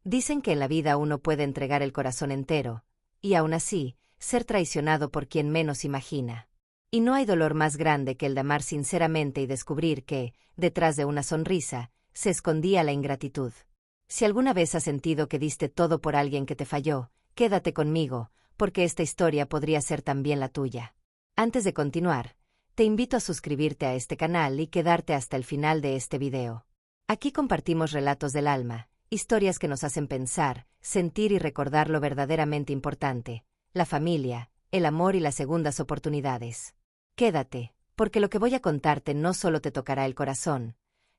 Dicen que en la vida uno puede entregar el corazón entero, y aún así, ser traicionado por quien menos imagina. Y no hay dolor más grande que el de amar sinceramente y descubrir que, detrás de una sonrisa, se escondía la ingratitud. Si alguna vez has sentido que diste todo por alguien que te falló, quédate conmigo, porque esta historia podría ser también la tuya. Antes de continuar, te invito a suscribirte a este canal y quedarte hasta el final de este video. Aquí compartimos relatos del alma, historias que nos hacen pensar, sentir y recordar lo verdaderamente importante, la familia, el amor y las segundas oportunidades. Quédate, porque lo que voy a contarte no solo te tocará el corazón,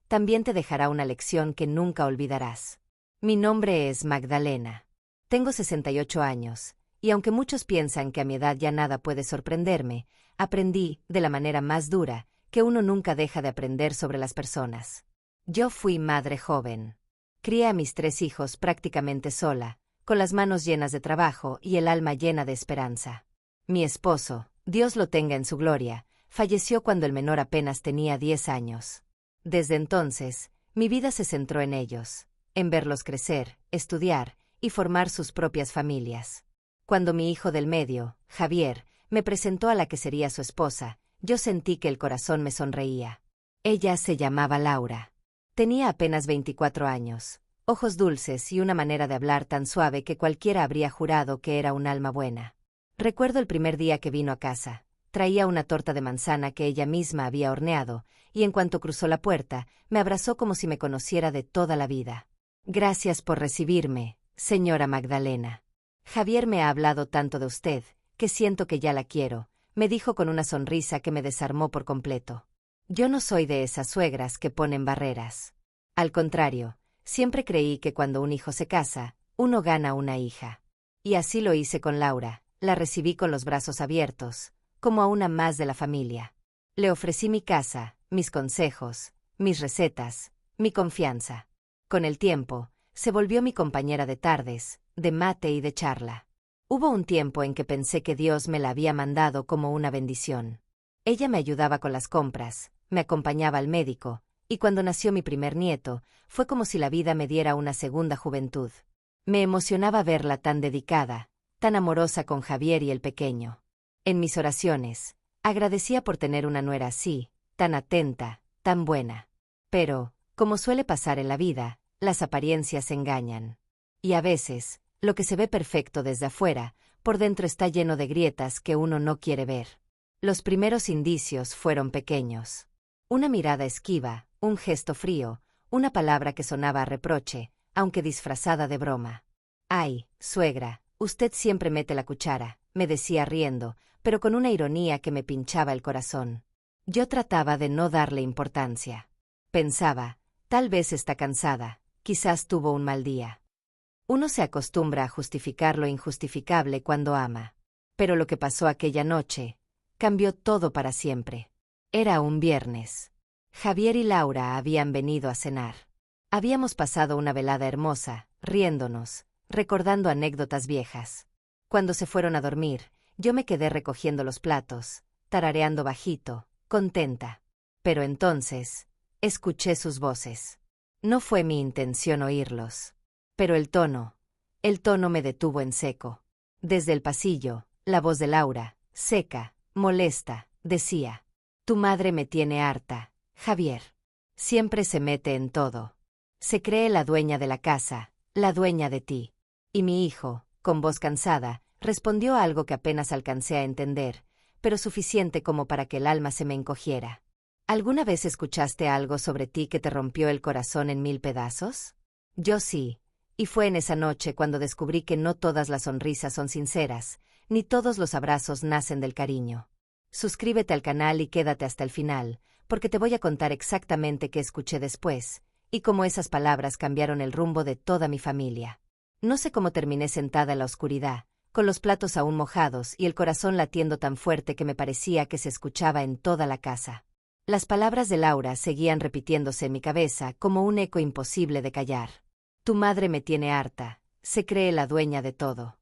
también te dejará una lección que nunca olvidarás. Mi nombre es Magdalena. Tengo 68 años, y aunque muchos piensan que a mi edad ya nada puede sorprenderme, aprendí, de la manera más dura, que uno nunca deja de aprender sobre las personas. Yo fui madre joven. Crié a mis 3 hijos prácticamente sola, con las manos llenas de trabajo y el alma llena de esperanza. Mi esposo, Dios lo tenga en su gloria, falleció cuando el menor apenas tenía 10 años. Desde entonces, mi vida se centró en ellos, en verlos crecer, estudiar y formar sus propias familias. Cuando mi hijo del medio, Javier, me presentó a la que sería su esposa, yo sentí que el corazón me sonreía. Ella se llamaba Laura. Tenía apenas 24 años, ojos dulces y una manera de hablar tan suave que cualquiera habría jurado que era un alma buena. Recuerdo el primer día que vino a casa. Traía una torta de manzana que ella misma había horneado, y en cuanto cruzó la puerta, me abrazó como si me conociera de toda la vida. Gracias por recibirme, señora Magdalena. Javier me ha hablado tanto de usted, que siento que ya la quiero, me dijo con una sonrisa que me desarmó por completo. Yo no soy de esas suegras que ponen barreras. Al contrario, siempre creí que cuando un hijo se casa, uno gana una hija. Y así lo hice con Laura, la recibí con los brazos abiertos, como a una más de la familia. Le ofrecí mi casa, mis consejos, mis recetas, mi confianza. Con el tiempo, se volvió mi compañera de tardes, de mate y de charla. Hubo un tiempo en que pensé que Dios me la había mandado como una bendición. Ella me ayudaba con las compras, me acompañaba al médico, y cuando nació mi primer nieto, fue como si la vida me diera una segunda juventud. Me emocionaba verla tan dedicada, tan amorosa con Javier y el pequeño. En mis oraciones, agradecía por tener una nuera así, tan atenta, tan buena. Pero, como suele pasar en la vida, las apariencias engañan. Y a veces, lo que se ve perfecto desde afuera, por dentro está lleno de grietas que uno no quiere ver. Los primeros indicios fueron pequeños. Una mirada esquiva, un gesto frío, una palabra que sonaba a reproche, aunque disfrazada de broma. «Ay, suegra, usted siempre mete la cuchara», me decía riendo, pero con una ironía que me pinchaba el corazón. Yo trataba de no darle importancia. Pensaba, tal vez está cansada, quizás tuvo un mal día. Uno se acostumbra a justificar lo injustificable cuando ama. Pero lo que pasó aquella noche cambió todo para siempre. Era un viernes. Javier y Laura habían venido a cenar. Habíamos pasado una velada hermosa, riéndonos, recordando anécdotas viejas. Cuando se fueron a dormir, yo me quedé recogiendo los platos, tarareando bajito, contenta. Pero entonces, escuché sus voces. No fue mi intención oírlos. Pero el tono me detuvo en seco. Desde el pasillo, la voz de Laura, seca, molesta, decía: «Tu madre me tiene harta, Javier. Siempre se mete en todo. Se cree la dueña de la casa, la dueña de ti». Y mi hijo, con voz cansada, respondió algo que apenas alcancé a entender, pero suficiente como para que el alma se me encogiera. ¿Alguna vez escuchaste algo sobre ti que te rompió el corazón en 1000 pedazos? Yo sí, y fue en esa noche cuando descubrí que no todas las sonrisas son sinceras, ni todos los abrazos nacen del cariño. Suscríbete al canal y quédate hasta el final, porque te voy a contar exactamente qué escuché después, y cómo esas palabras cambiaron el rumbo de toda mi familia. No sé cómo terminé sentada en la oscuridad, con los platos aún mojados y el corazón latiendo tan fuerte que me parecía que se escuchaba en toda la casa. Las palabras de Laura seguían repitiéndose en mi cabeza como un eco imposible de callar. «Tu madre me tiene harta, se cree la dueña de todo».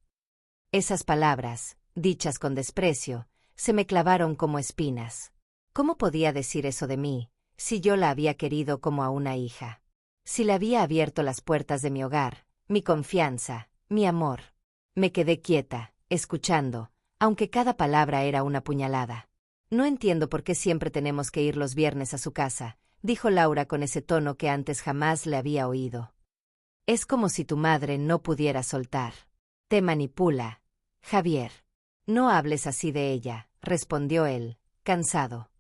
Esas palabras, dichas con desprecio, se me clavaron como espinas. ¿Cómo podía decir eso de mí, si yo la había querido como a una hija? Si le había abierto las puertas de mi hogar, mi confianza, mi amor. Me quedé quieta, escuchando, aunque cada palabra era una puñalada. No entiendo por qué siempre tenemos que ir los viernes a su casa, dijo Laura con ese tono que antes jamás le había oído. Es como si tu madre no pudiera soltar. Te manipula. Javier. No hables así de ella, respondió él, cansado.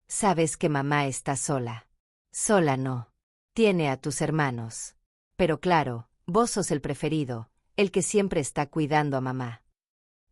Sabes que mamá está sola. Sola no. Tiene a tus hermanos. Pero claro, vos sos el preferido, el que siempre está cuidando a mamá.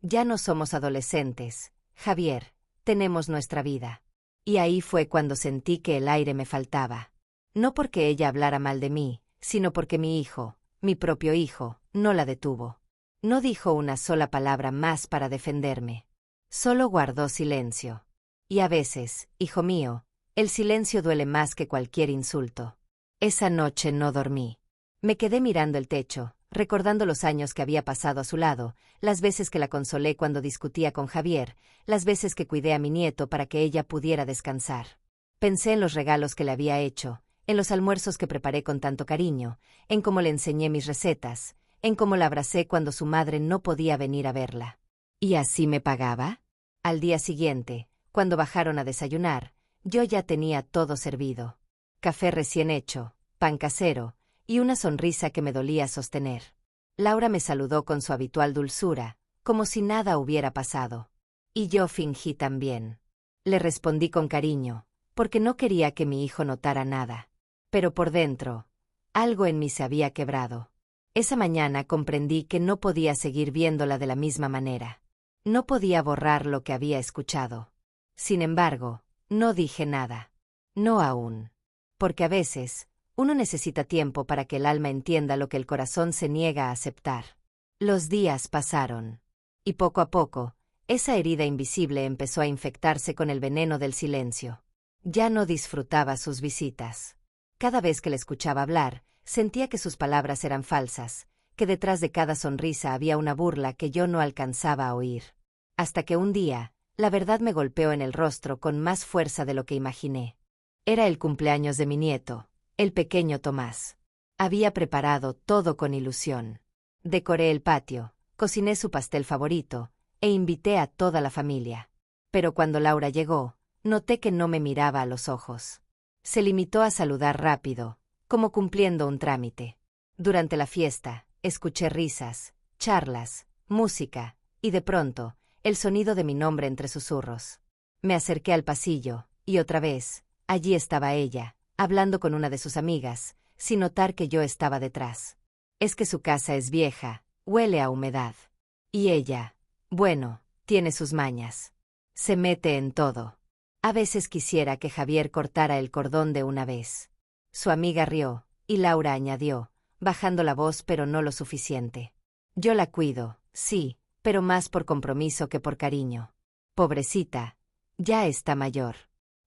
Ya no somos adolescentes, Javier, tenemos nuestra vida. Y ahí fue cuando sentí que el aire me faltaba. No porque ella hablara mal de mí, sino porque mi hijo, mi propio hijo, no la detuvo. No dijo una sola palabra más para defenderme. Solo guardó silencio. Y a veces, hijo mío, el silencio duele más que cualquier insulto. Esa noche no dormí. Me quedé mirando el techo, recordando los años que había pasado a su lado, las veces que la consolé cuando discutía con Javier, las veces que cuidé a mi nieto para que ella pudiera descansar. Pensé en los regalos que le había hecho, en los almuerzos que preparé con tanto cariño, en cómo le enseñé mis recetas, en cómo la abracé cuando su madre no podía venir a verla. ¿Y así me pagaba? Al día siguiente, cuando bajaron a desayunar, yo ya tenía todo servido. Café recién hecho, pan casero, y una sonrisa que me dolía sostener. Laura me saludó con su habitual dulzura, como si nada hubiera pasado. Y yo fingí también. Le respondí con cariño, porque no quería que mi hijo notara nada. Pero por dentro, algo en mí se había quebrado. Esa mañana comprendí que no podía seguir viéndola de la misma manera. No podía borrar lo que había escuchado. Sin embargo, no dije nada. No aún. Porque a veces, uno necesita tiempo para que el alma entienda lo que el corazón se niega a aceptar. Los días pasaron. Y poco a poco, esa herida invisible empezó a infectarse con el veneno del silencio. Ya no disfrutaba sus visitas. Cada vez que le escuchaba hablar, sentía que sus palabras eran falsas, que detrás de cada sonrisa había una burla que yo no alcanzaba a oír. Hasta que un día, la verdad me golpeó en el rostro con más fuerza de lo que imaginé. Era el cumpleaños de mi nieto, el pequeño Tomás. Había preparado todo con ilusión. Decoré el patio, cociné su pastel favorito, e invité a toda la familia. Pero cuando Laura llegó, noté que no me miraba a los ojos. Se limitó a saludar rápido, como cumpliendo un trámite. Durante la fiesta, escuché risas, charlas, música, y de pronto, el sonido de mi nombre entre susurros. Me acerqué al pasillo, y otra vez, allí estaba ella, hablando con una de sus amigas, sin notar que yo estaba detrás. Es que su casa es vieja, huele a humedad. Y ella, bueno, tiene sus mañas. Se mete en todo. A veces quisiera que Javier cortara el cordón de una vez. Su amiga rió, y Laura añadió, bajando la voz pero no lo suficiente. Yo la cuido, sí, pero más por compromiso que por cariño. Pobrecita, ya está mayor.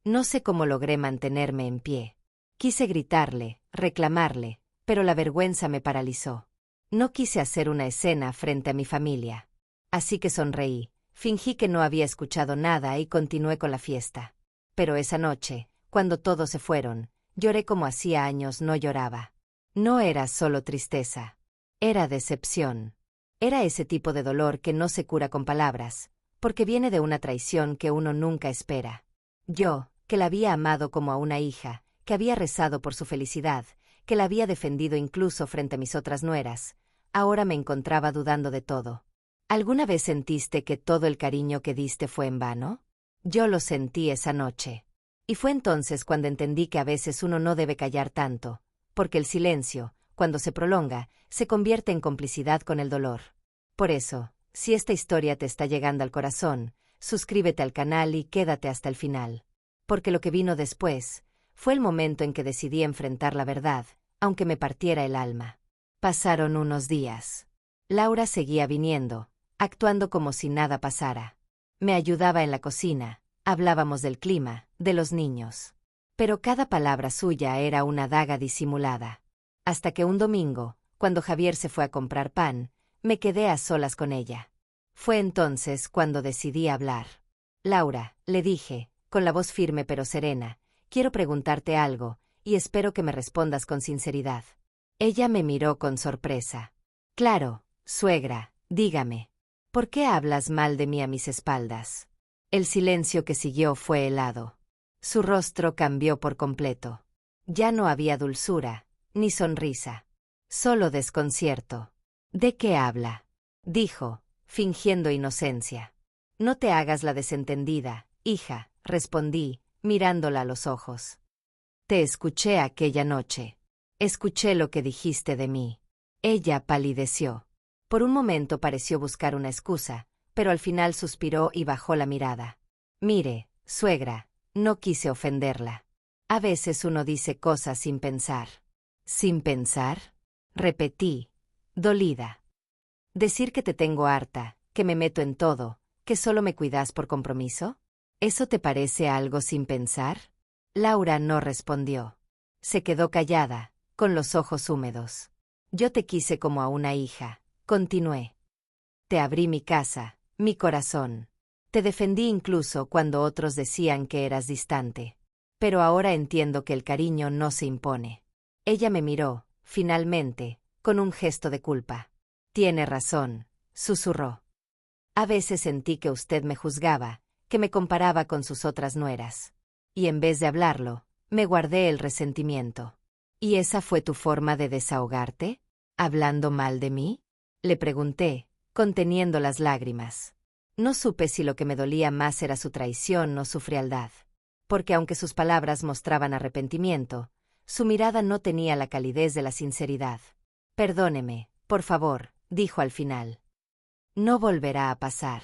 No sé cómo logré mantenerme en pie. Quise gritarle, reclamarle, pero la vergüenza me paralizó. No quise hacer una escena frente a mi familia. Así que sonreí, fingí que no había escuchado nada y continué con la fiesta. Pero esa noche, cuando todos se fueron, lloré como hacía años no lloraba. No era solo tristeza. Era decepción. Era ese tipo de dolor que no se cura con palabras, porque viene de una traición que uno nunca espera. Yo, que la había amado como a una hija, que había rezado por su felicidad, que la había defendido incluso frente a mis otras nueras, ahora me encontraba dudando de todo. ¿Alguna vez sentiste que todo el cariño que diste fue en vano? Yo lo sentí esa noche. Y fue entonces cuando entendí que a veces uno no debe callar tanto, porque el silencio, cuando se prolonga, se convierte en complicidad con el dolor. Por eso, si esta historia te está llegando al corazón, suscríbete al canal y quédate hasta el final. Porque lo que vino después, fue el momento en que decidí enfrentar la verdad, aunque me partiera el alma. Pasaron unos días. Laura seguía viniendo, actuando como si nada pasara. Me ayudaba en la cocina, hablábamos del clima, de los niños. Pero cada palabra suya era una daga disimulada. Hasta que un domingo, cuando Javier se fue a comprar pan, me quedé a solas con ella. Fue entonces cuando decidí hablar. Laura, le dije, con la voz firme pero serena, quiero preguntarte algo, y espero que me respondas con sinceridad. Ella me miró con sorpresa. Claro, suegra, dígame. ¿Por qué hablas mal de mí a mis espaldas? El silencio que siguió fue helado. Su rostro cambió por completo. Ya no había dulzura, ni sonrisa. Solo desconcierto. ¿De qué habla?, dijo, fingiendo inocencia. No te hagas la desentendida, hija, respondí, mirándola a los ojos. Te escuché aquella noche. Escuché lo que dijiste de mí. Ella palideció. Por un momento pareció buscar una excusa, pero al final suspiró y bajó la mirada. Mire, suegra, no quise ofenderla. A veces uno dice cosas sin pensar. ¿Sin pensar?, repetí, dolida. ¿Decir que te tengo harta, que me meto en todo, que solo me cuidas por compromiso? ¿Eso te parece algo sin pensar? Laura no respondió. Se quedó callada, con los ojos húmedos. Yo te quise como a una hija, continué. Te abrí mi casa, mi corazón. Te defendí incluso cuando otros decían que eras distante. Pero ahora entiendo que el cariño no se impone. Ella me miró, finalmente, con un gesto de culpa. Tiene razón, susurró. A veces sentí que usted me juzgaba, que me comparaba con sus otras nueras. Y en vez de hablarlo, me guardé el resentimiento. ¿Y esa fue tu forma de desahogarte? ¿Hablando mal de mí?, le pregunté, conteniendo las lágrimas. No supe si lo que me dolía más era su traición o su frialdad. Porque aunque sus palabras mostraban arrepentimiento, su mirada no tenía la calidez de la sinceridad. Perdóneme, por favor, dijo al final. No volverá a pasar.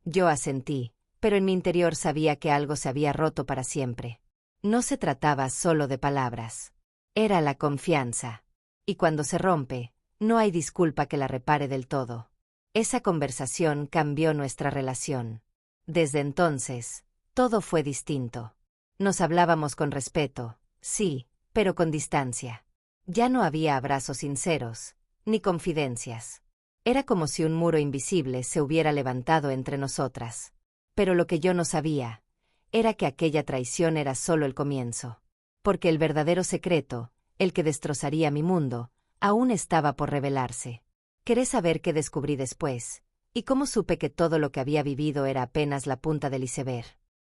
Yo asentí, pero en mi interior sabía que algo se había roto para siempre. No se trataba solo de palabras. Era la confianza. Y cuando se rompe, no hay disculpa que la repare del todo. Esa conversación cambió nuestra relación. Desde entonces, todo fue distinto. Nos hablábamos con respeto, sí, pero con distancia. Ya no había abrazos sinceros, ni confidencias. Era como si un muro invisible se hubiera levantado entre nosotras. Pero lo que yo no sabía era que aquella traición era solo el comienzo. Porque el verdadero secreto, el que destrozaría mi mundo, aún estaba por revelarse. ¿Querés saber qué descubrí después? ¿Y cómo supe que todo lo que había vivido era apenas la punta del iceberg?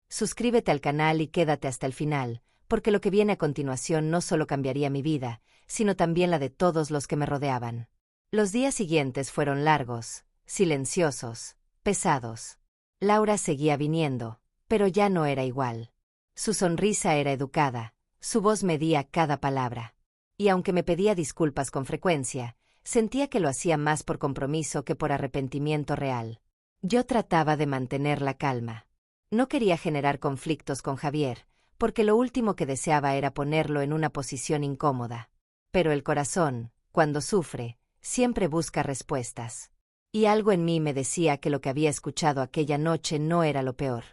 Suscríbete al canal y quédate hasta el final, porque lo que viene a continuación no solo cambiaría mi vida, sino también la de todos los que me rodeaban. Los días siguientes fueron largos, silenciosos, pesados. Laura seguía viniendo, pero ya no era igual. Su sonrisa era educada, su voz medía cada palabra. Y aunque me pedía disculpas con frecuencia, sentía que lo hacía más por compromiso que por arrepentimiento real. Yo trataba de mantener la calma. No quería generar conflictos con Javier, porque lo último que deseaba era ponerlo en una posición incómoda. Pero el corazón, cuando sufre, siempre busca respuestas. Y algo en mí me decía que lo que había escuchado aquella noche no era lo peor.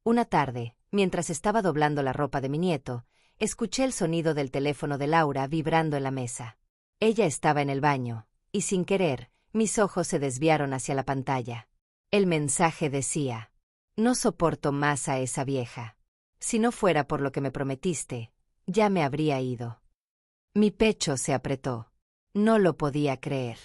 Una tarde, mientras estaba doblando la ropa de mi nieto, escuché el sonido del teléfono de Laura vibrando en la mesa. Ella estaba en el baño, y sin querer, mis ojos se desviaron hacia la pantalla. El mensaje decía: no soporto más a esa vieja. Si no fuera por lo que me prometiste, ya me habría ido. Mi pecho se apretó. No lo podía creer.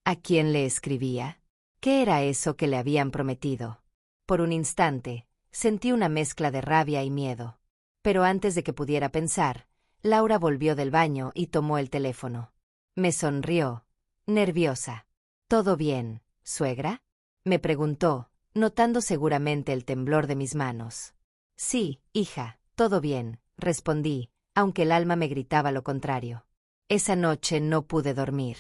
¿A quién le escribía? ¿Qué era eso que le habían prometido? Por un instante, sentí una mezcla de rabia y miedo. Pero antes de que pudiera pensar, Laura volvió del baño y tomó el teléfono. Me sonrió, nerviosa. ¿Todo bien, suegra?, me preguntó, notando seguramente el temblor de mis manos. Sí, hija, todo bien, respondí, aunque el alma me gritaba lo contrario. Esa noche no pude dormir.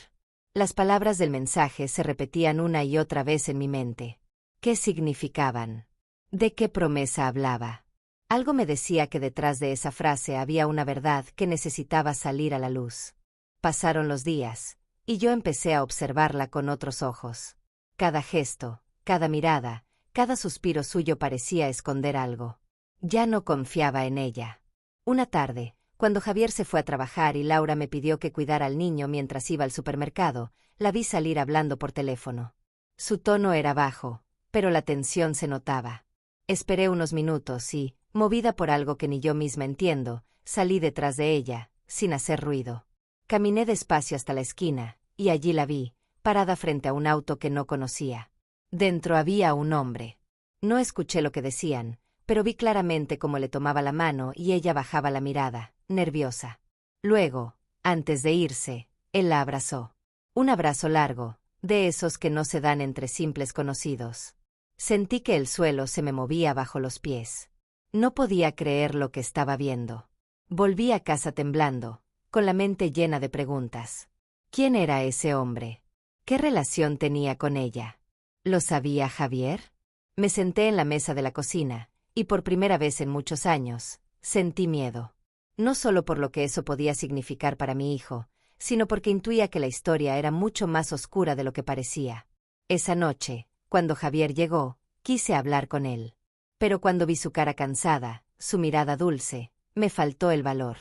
Las palabras del mensaje se repetían una y otra vez en mi mente. ¿Qué significaban? ¿De qué promesa hablaba? Algo me decía que detrás de esa frase había una verdad que necesitaba salir a la luz. Pasaron los días, y yo empecé a observarla con otros ojos. Cada gesto, cada mirada, cada suspiro suyo parecía esconder algo. Ya no confiaba en ella. Una tarde, cuando Javier se fue a trabajar y Laura me pidió que cuidara al niño mientras iba al supermercado, la vi salir hablando por teléfono. Su tono era bajo, pero la tensión se notaba. Esperé unos minutos y, movida por algo que ni yo misma entiendo, salí detrás de ella, sin hacer ruido. Caminé despacio hasta la esquina, y allí la vi, parada frente a un auto que no conocía. Dentro había un hombre. No escuché lo que decían, pero vi claramente cómo le tomaba la mano y ella bajaba la mirada, nerviosa. Luego, antes de irse, él la abrazó. Un abrazo largo, de esos que no se dan entre simples conocidos. Sentí que el suelo se me movía bajo los pies. No podía creer lo que estaba viendo. Volví a casa temblando, con la mente llena de preguntas. ¿Quién era ese hombre? ¿Qué relación tenía con ella? ¿Lo sabía Javier? Me senté en la mesa de la cocina, y por primera vez en muchos años, sentí miedo. No solo por lo que eso podía significar para mi hijo, sino porque intuía que la historia era mucho más oscura de lo que parecía. Esa noche, cuando Javier llegó, quise hablar con él. Pero cuando vi su cara cansada, su mirada dulce, me faltó el valor.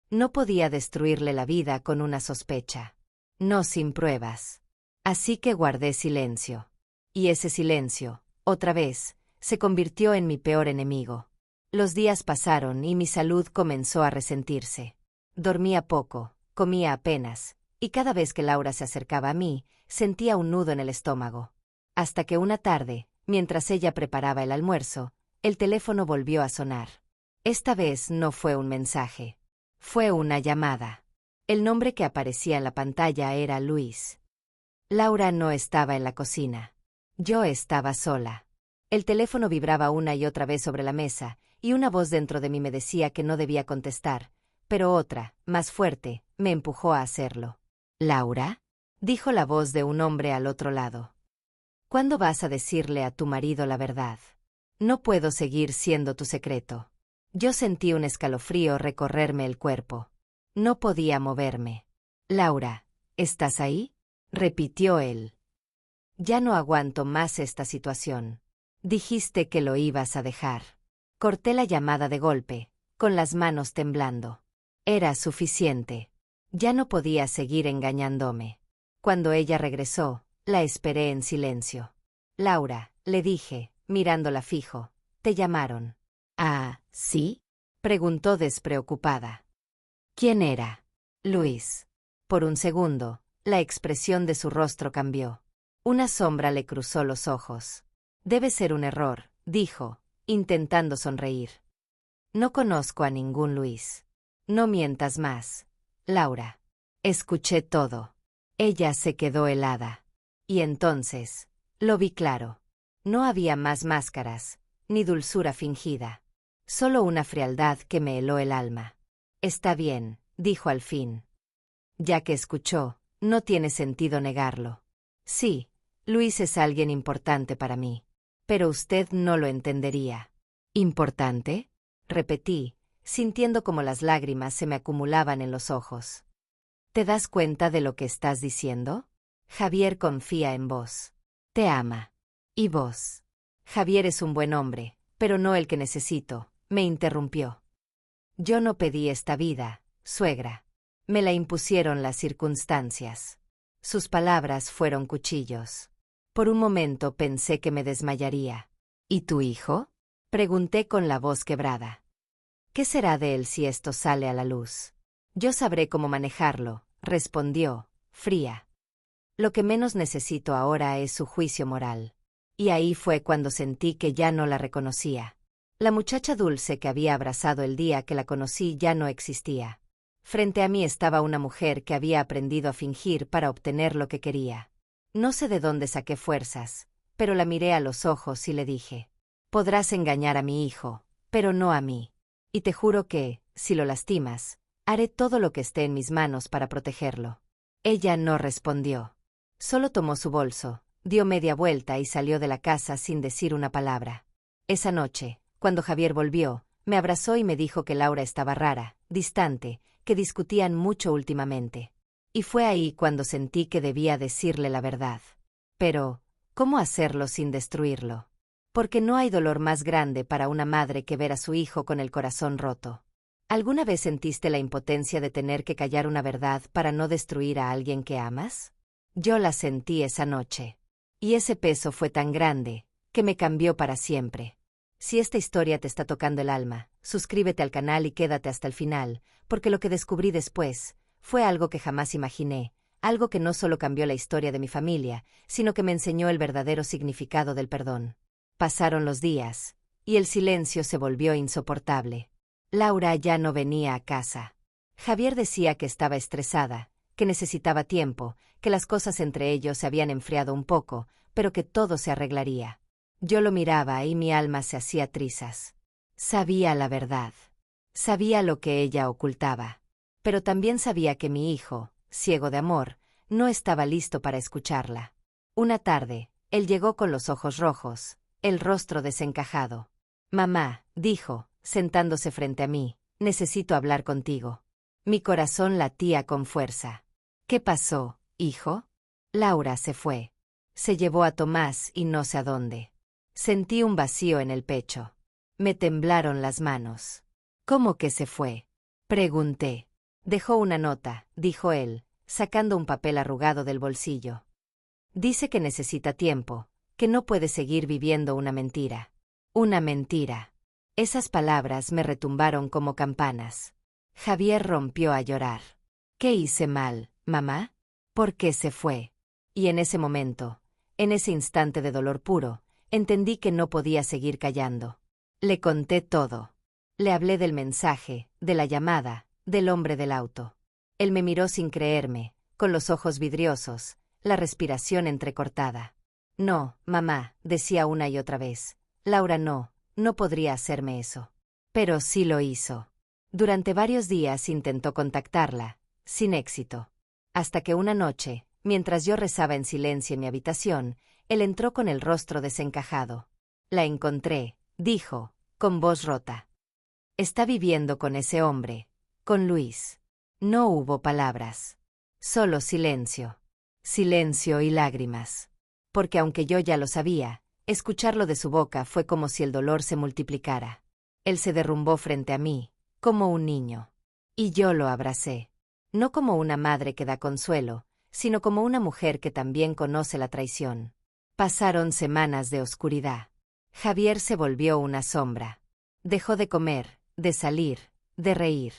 No podía destruirle la vida con una sospecha. No sin pruebas. Así que guardé silencio. Y ese silencio, otra vez, se convirtió en mi peor enemigo. Los días pasaron y mi salud comenzó a resentirse. Dormía poco, comía apenas, y cada vez que Laura se acercaba a mí, sentía un nudo en el estómago. Hasta que una tarde, mientras ella preparaba el almuerzo, el teléfono volvió a sonar. Esta vez no fue un mensaje. Fue una llamada. El nombre que aparecía en la pantalla era Luis. Laura no estaba en la cocina. Yo estaba sola. El teléfono vibraba una y otra vez sobre la mesa, y una voz dentro de mí me decía que no debía contestar, pero otra, más fuerte, me empujó a hacerlo. ¿Laura? Dijo la voz de un hombre al otro lado. ¿Cuándo vas a decirle a tu marido la verdad? No puedo seguir siendo tu secreto. Yo sentí un escalofrío recorrerme el cuerpo. No podía moverme. Laura, ¿estás ahí? Repitió él. Ya no aguanto más esta situación. Dijiste que lo ibas a dejar. Corté la llamada de golpe, con las manos temblando. Era suficiente. Ya no podía seguir engañándome. Cuando ella regresó, la esperé en silencio. Laura, le dije, mirándola fijo, ¿te llamaron? Ah, ¿sí? Preguntó despreocupada. ¿Quién era? Luis. Por un segundo, la expresión de su rostro cambió. Una sombra le cruzó los ojos. Debe ser un error, dijo, intentando sonreír. No conozco a ningún Luis. No mientas más. Laura. Escuché todo. Ella se quedó helada. Y entonces, lo vi claro. No había más máscaras, ni dulzura fingida. Solo una frialdad que me heló el alma. Está bien, dijo al fin. Ya que escuchó, no tiene sentido negarlo. Sí, Luis es alguien importante para mí. Pero usted no lo entendería. ¿Importante? Repetí, sintiendo como las lágrimas se me acumulaban en los ojos. ¿Te das cuenta de lo que estás diciendo? Javier confía en vos. Te ama. ¿Y vos? Javier es un buen hombre, pero no el que necesito, me interrumpió. Yo no pedí esta vida, suegra. Me la impusieron las circunstancias. Sus palabras fueron cuchillos. Por un momento pensé que me desmayaría. ¿Y tu hijo? Pregunté con la voz quebrada. ¿Qué será de él si esto sale a la luz? Yo sabré cómo manejarlo, respondió, fría. Lo que menos necesito ahora es su juicio moral. Y ahí fue cuando sentí que ya no la reconocía. La muchacha dulce que había abrazado el día que la conocí ya no existía. Frente a mí estaba una mujer que había aprendido a fingir para obtener lo que quería. No sé de dónde saqué fuerzas, pero la miré a los ojos y le dije: podrás engañar a mi hijo, pero no a mí. Y te juro que, si lo lastimas, haré todo lo que esté en mis manos para protegerlo. Ella no respondió. Solo tomó su bolso, dio media vuelta y salió de la casa sin decir una palabra. Esa noche, cuando Javier volvió, me abrazó y me dijo que Laura estaba rara, distante, que discutían mucho últimamente. Y fue ahí cuando sentí que debía decirle la verdad. Pero, ¿cómo hacerlo sin destruirlo? Porque no hay dolor más grande para una madre que ver a su hijo con el corazón roto. ¿Alguna vez sentiste la impotencia de tener que callar una verdad para no destruir a alguien que amas? Yo la sentí esa noche. Y ese peso fue tan grande, que me cambió para siempre. Si esta historia te está tocando el alma, suscríbete al canal y quédate hasta el final, porque lo que descubrí después fue algo que jamás imaginé, algo que no solo cambió la historia de mi familia, sino que me enseñó el verdadero significado del perdón. Pasaron los días, y el silencio se volvió insoportable. Laura ya no venía a casa. Javier decía que estaba estresada, que necesitaba tiempo, que las cosas entre ellos se habían enfriado un poco, pero que todo se arreglaría. Yo lo miraba y mi alma se hacía trizas. Sabía la verdad. Sabía lo que ella ocultaba. Pero también sabía que mi hijo, ciego de amor, no estaba listo para escucharla. Una tarde, él llegó con los ojos rojos, el rostro desencajado. «Mamá», dijo, sentándose frente a mí, «necesito hablar contigo». Mi corazón latía con fuerza. «¿Qué pasó, hijo?» Laura se fue. Se llevó a Tomás y no sé a dónde. Sentí un vacío en el pecho. Me temblaron las manos. «¿Cómo que se fue?», pregunté. «Dejó una nota», dijo él, sacando un papel arrugado del bolsillo. «Dice que necesita tiempo, que no puede seguir viviendo una mentira». Una mentira. Esas palabras me retumbaron como campanas. Javier rompió a llorar. «¿Qué hice mal, mamá? ¿Por qué se fue?». Y en ese momento, en ese instante de dolor puro, entendí que no podía seguir callando. Le conté todo. Le hablé del mensaje, de la llamada, del hombre del auto. Él me miró sin creerme, con los ojos vidriosos, la respiración entrecortada. «No, mamá», decía una y otra vez. «Laura no podría hacerme eso». Pero sí lo hizo. Durante varios días intentó contactarla, sin éxito. Hasta que una noche, mientras yo rezaba en silencio en mi habitación, él entró con el rostro desencajado. «La encontré», dijo, con voz rota. «Está viviendo con ese hombre, con Luis». No hubo palabras. Solo silencio. Silencio y lágrimas. Porque aunque yo ya lo sabía, escucharlo de su boca fue como si el dolor se multiplicara. Él se derrumbó frente a mí, como un niño. Y yo lo abracé. No como una madre que da consuelo, sino como una mujer que también conoce la traición. Pasaron semanas de oscuridad. Javier se volvió una sombra. Dejó de comer, de salir, de reír.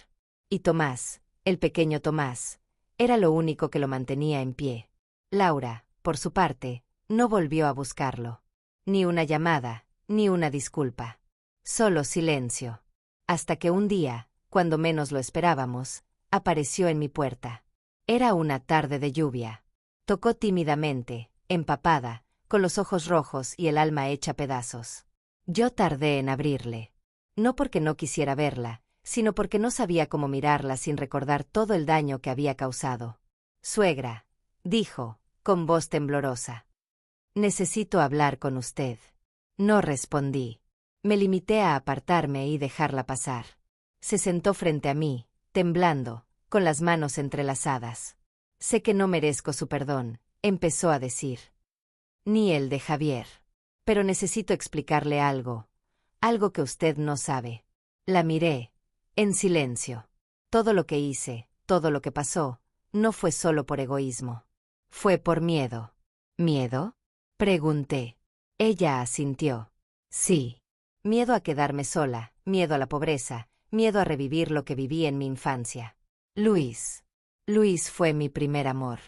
Y Tomás, el pequeño Tomás, era lo único que lo mantenía en pie. Laura, por su parte, no volvió a buscarlo. Ni una llamada, ni una disculpa. Solo silencio. Hasta que un día, cuando menos lo esperábamos, apareció en mi puerta. Era una tarde de lluvia. Tocó tímidamente, empapada, con los ojos rojos y el alma hecha pedazos. Yo tardé en abrirle. No porque no quisiera verla, sino porque no sabía cómo mirarla sin recordar todo el daño que había causado. «Suegra», dijo, con voz temblorosa. «Necesito hablar con usted». No respondí. Me limité a apartarme y dejarla pasar. Se sentó frente a mí, temblando, con las manos entrelazadas. «Sé que no merezco su perdón», empezó a decir. «Ni el de Javier. Pero necesito explicarle algo. Algo que usted no sabe». La miré, en silencio. Todo lo que hice, todo lo que pasó, no fue solo por egoísmo. Fue por miedo. ¿Miedo?, pregunté. Ella asintió. Sí. Miedo a quedarme sola, miedo a la pobreza, miedo a revivir lo que viví en mi infancia. Luis. Luis fue mi primer amor.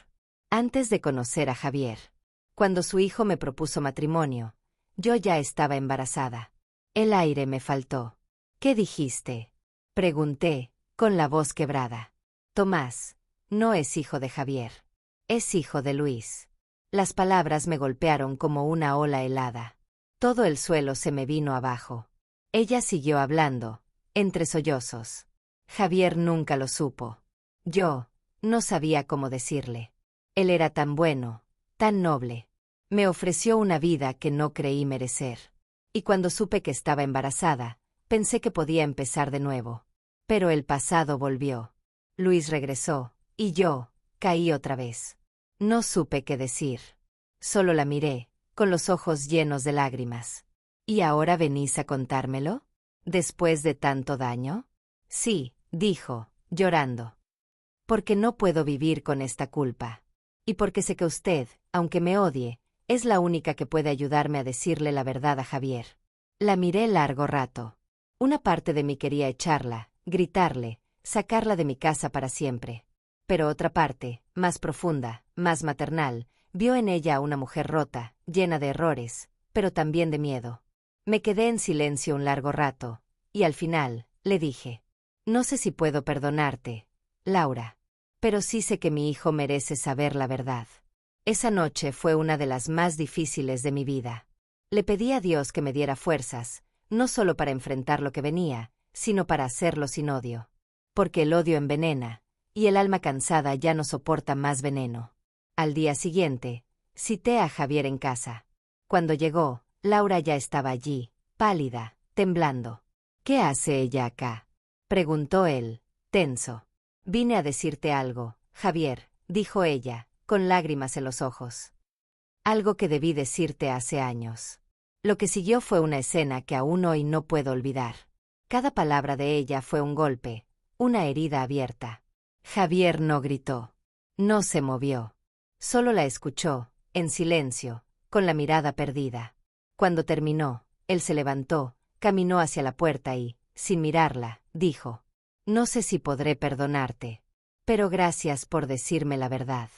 Antes de conocer a Javier. Cuando su hijo me propuso matrimonio, yo ya estaba embarazada. El aire me faltó. «¿Qué dijiste?», pregunté, con la voz quebrada. «Tomás no es hijo de Javier. Es hijo de Luis». Las palabras me golpearon como una ola helada. Todo el suelo se me vino abajo. Ella siguió hablando, entre sollozos. «Javier nunca lo supo. Yo no sabía cómo decirle. Él era tan bueno, tan noble. Me ofreció una vida que no creí merecer. Y cuando supe que estaba embarazada, pensé que podía empezar de nuevo. Pero el pasado volvió. Luis regresó, y yo caí otra vez. No supe qué decir. Solo la miré, con los ojos llenos de lágrimas. «¿Y ahora venís a contármelo? ¿Después de tanto daño?». «Sí», dijo, llorando. «Porque no puedo vivir con esta culpa. Y porque sé que usted, aunque me odie, es la única que puede ayudarme a decirle la verdad a Javier». La miré largo rato. Una parte de mí quería echarla, gritarle, sacarla de mi casa para siempre. pero otra parte, más profunda, más maternal, vio en ella a una mujer rota, llena de errores, pero también de miedo. Me quedé en silencio un largo rato, y al final, le dije: no sé si puedo perdonarte, Laura, pero sí sé que mi hijo merece saber la verdad. Esa noche fue una de las más difíciles de mi vida. Le pedí a Dios que me diera fuerzas, no solo para enfrentar lo que venía, sino para hacerlo sin odio. Porque el odio envenena, y el alma cansada ya no soporta más veneno. Al día siguiente, cité a Javier en casa. Cuando llegó, Laura ya estaba allí, pálida, temblando. ¿Qué hace ella acá?, preguntó él, tenso. Vine a decirte algo, Javier, dijo ella, con lágrimas en los ojos. Algo que debí decirte hace años. Lo que siguió fue una escena que aún hoy no puedo olvidar. Cada palabra de ella fue un golpe, una herida abierta. Javier no gritó. No se movió. Solo la escuchó, en silencio, con la mirada perdida. Cuando terminó, él se levantó, caminó hacia la puerta y, sin mirarla, dijo: no sé si podré perdonarte, pero gracias por decirme la verdad.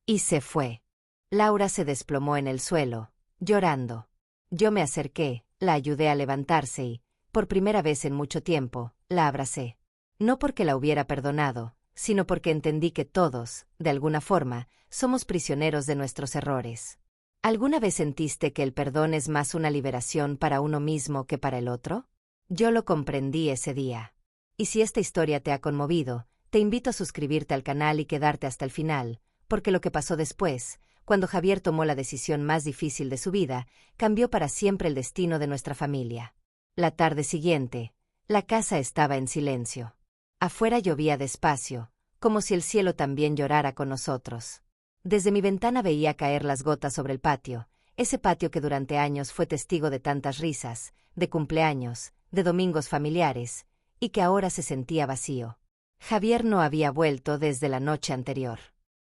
Y se fue. Laura se desplomó en el suelo, llorando. Yo me acerqué, la ayudé a levantarse y, por primera vez en mucho tiempo, la abracé. No porque la hubiera perdonado, sino porque entendí que todos, de alguna forma, somos prisioneros de nuestros errores. ¿Alguna vez sentiste que el perdón es más una liberación para uno mismo que para el otro? Yo lo comprendí ese día. Y si esta historia te ha conmovido, te invito a suscribirte al canal y quedarte hasta el final, porque lo que pasó después, cuando Javier tomó la decisión más difícil de su vida, cambió para siempre el destino de nuestra familia. La tarde siguiente, la casa estaba en silencio. Afuera llovía despacio, como si el cielo también llorara con nosotros. Desde mi ventana veía caer las gotas sobre el patio, ese patio que durante años fue testigo de tantas risas, de cumpleaños, de domingos familiares, y que ahora se sentía vacío. Javier no había vuelto desde la noche anterior.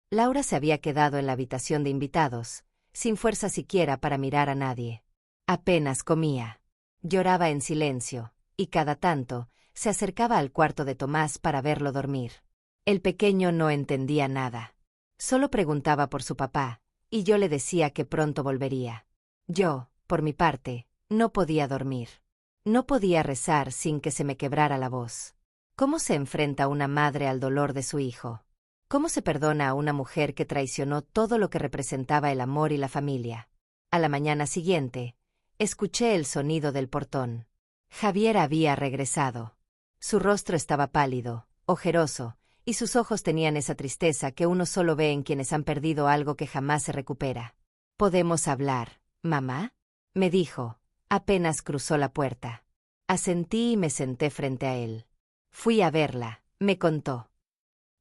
Laura se había quedado en la habitación de invitados, sin fuerza siquiera para mirar a nadie. Apenas comía. Lloraba en silencio, y cada tanto, se acercaba al cuarto de Tomás para verlo dormir. El pequeño no entendía nada. Solo preguntaba por su papá, y yo le decía que pronto volvería. Yo, por mi parte, no podía dormir. No podía rezar sin que se me quebrara la voz. ¿Cómo se enfrenta una madre al dolor de su hijo? ¿Cómo se perdona a una mujer que traicionó todo lo que representaba el amor y la familia? A la mañana siguiente, escuché el sonido del portón. Javier había regresado. Su rostro estaba pálido, ojeroso, y sus ojos tenían esa tristeza que uno solo ve en quienes han perdido algo que jamás se recupera. ¿Podemos hablar, mamá?, me dijo, apenas cruzó la puerta. Asentí y me senté frente a él. Fui a verla, me contó.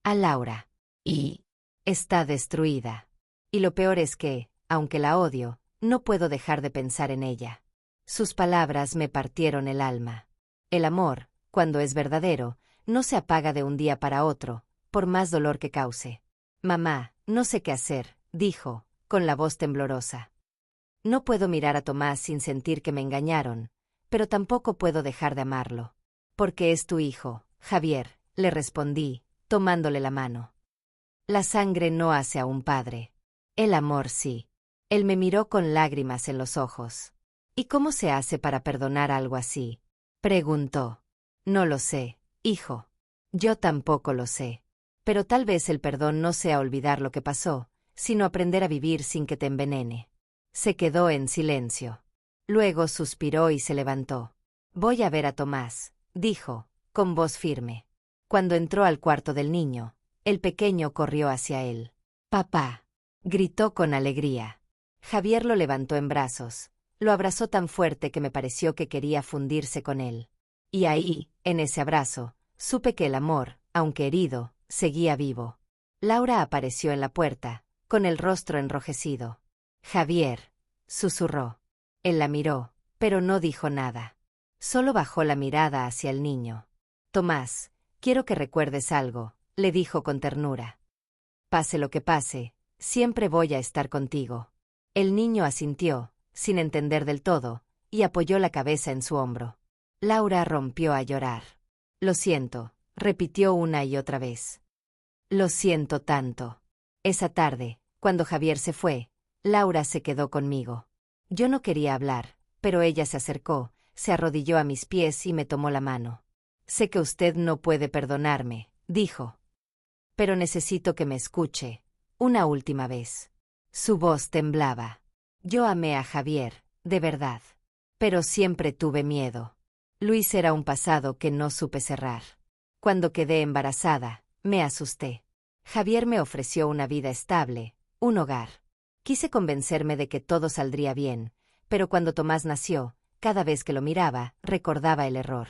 A Laura. Y está destruida. Y lo peor es que, aunque la odio, no puedo dejar de pensar en ella. Sus palabras me partieron el alma. El amor, cuando es verdadero, no se apaga de un día para otro, por más dolor que cause. Mamá, no sé qué hacer, dijo, con la voz temblorosa. No puedo mirar a Tomás sin sentir que me engañaron, pero tampoco puedo dejar de amarlo. Porque es tu hijo, Javier, le respondí, tomándole la mano. La sangre no hace a un padre. El amor sí. Él me miró con lágrimas en los ojos. ¿Y cómo se hace para perdonar algo así?, preguntó. No lo sé, hijo. Yo tampoco lo sé. Pero tal vez el perdón no sea olvidar lo que pasó, sino aprender a vivir sin que te envenene. Se quedó en silencio. Luego suspiró y se levantó. Voy a ver a Tomás, dijo, con voz firme. Cuando entró al cuarto del niño, el pequeño corrió hacia él. «Papá», gritó con alegría. Javier lo levantó en brazos, lo abrazó tan fuerte que me pareció que quería fundirse con él. Y ahí, en ese abrazo, supe que el amor, aunque herido, seguía vivo. Laura apareció en la puerta, con el rostro enrojecido. «Javier», susurró. Él la miró, pero no dijo nada. Solo bajó la mirada hacia el niño. «Tomás, quiero que recuerdes algo», le dijo con ternura. «Pase lo que pase, siempre voy a estar contigo». El niño asintió, sin entender del todo, y apoyó la cabeza en su hombro. Laura rompió a llorar. «Lo siento», repitió una y otra vez. Lo siento tanto. Esa tarde, cuando Javier se fue, Laura se quedó conmigo. Yo no quería hablar, pero ella se acercó, se arrodilló a mis pies y me tomó la mano. Sé que usted no puede perdonarme, dijo. Pero necesito que me escuche, una última vez. Su voz temblaba. Yo amé a Javier, de verdad. Pero siempre tuve miedo. Luis era un pasado que no supe cerrar. Cuando quedé embarazada, me asusté. Javier me ofreció una vida estable, un hogar. Quise convencerme de que todo saldría bien, pero cuando Tomás nació, cada vez que lo miraba, recordaba el error.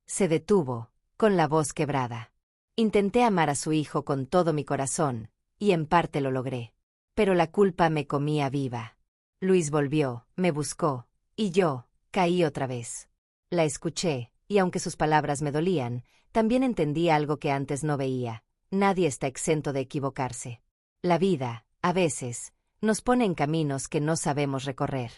Se detuvo, con la voz quebrada. Intenté amar a su hijo con todo mi corazón, y en parte lo logré. Pero la culpa me comía viva. Luis volvió, me buscó, y yo, caí otra vez. La escuché, y aunque sus palabras me dolían, también entendí algo que antes no veía. Nadie está exento de equivocarse. La vida, a veces, nos pone en caminos que no sabemos recorrer.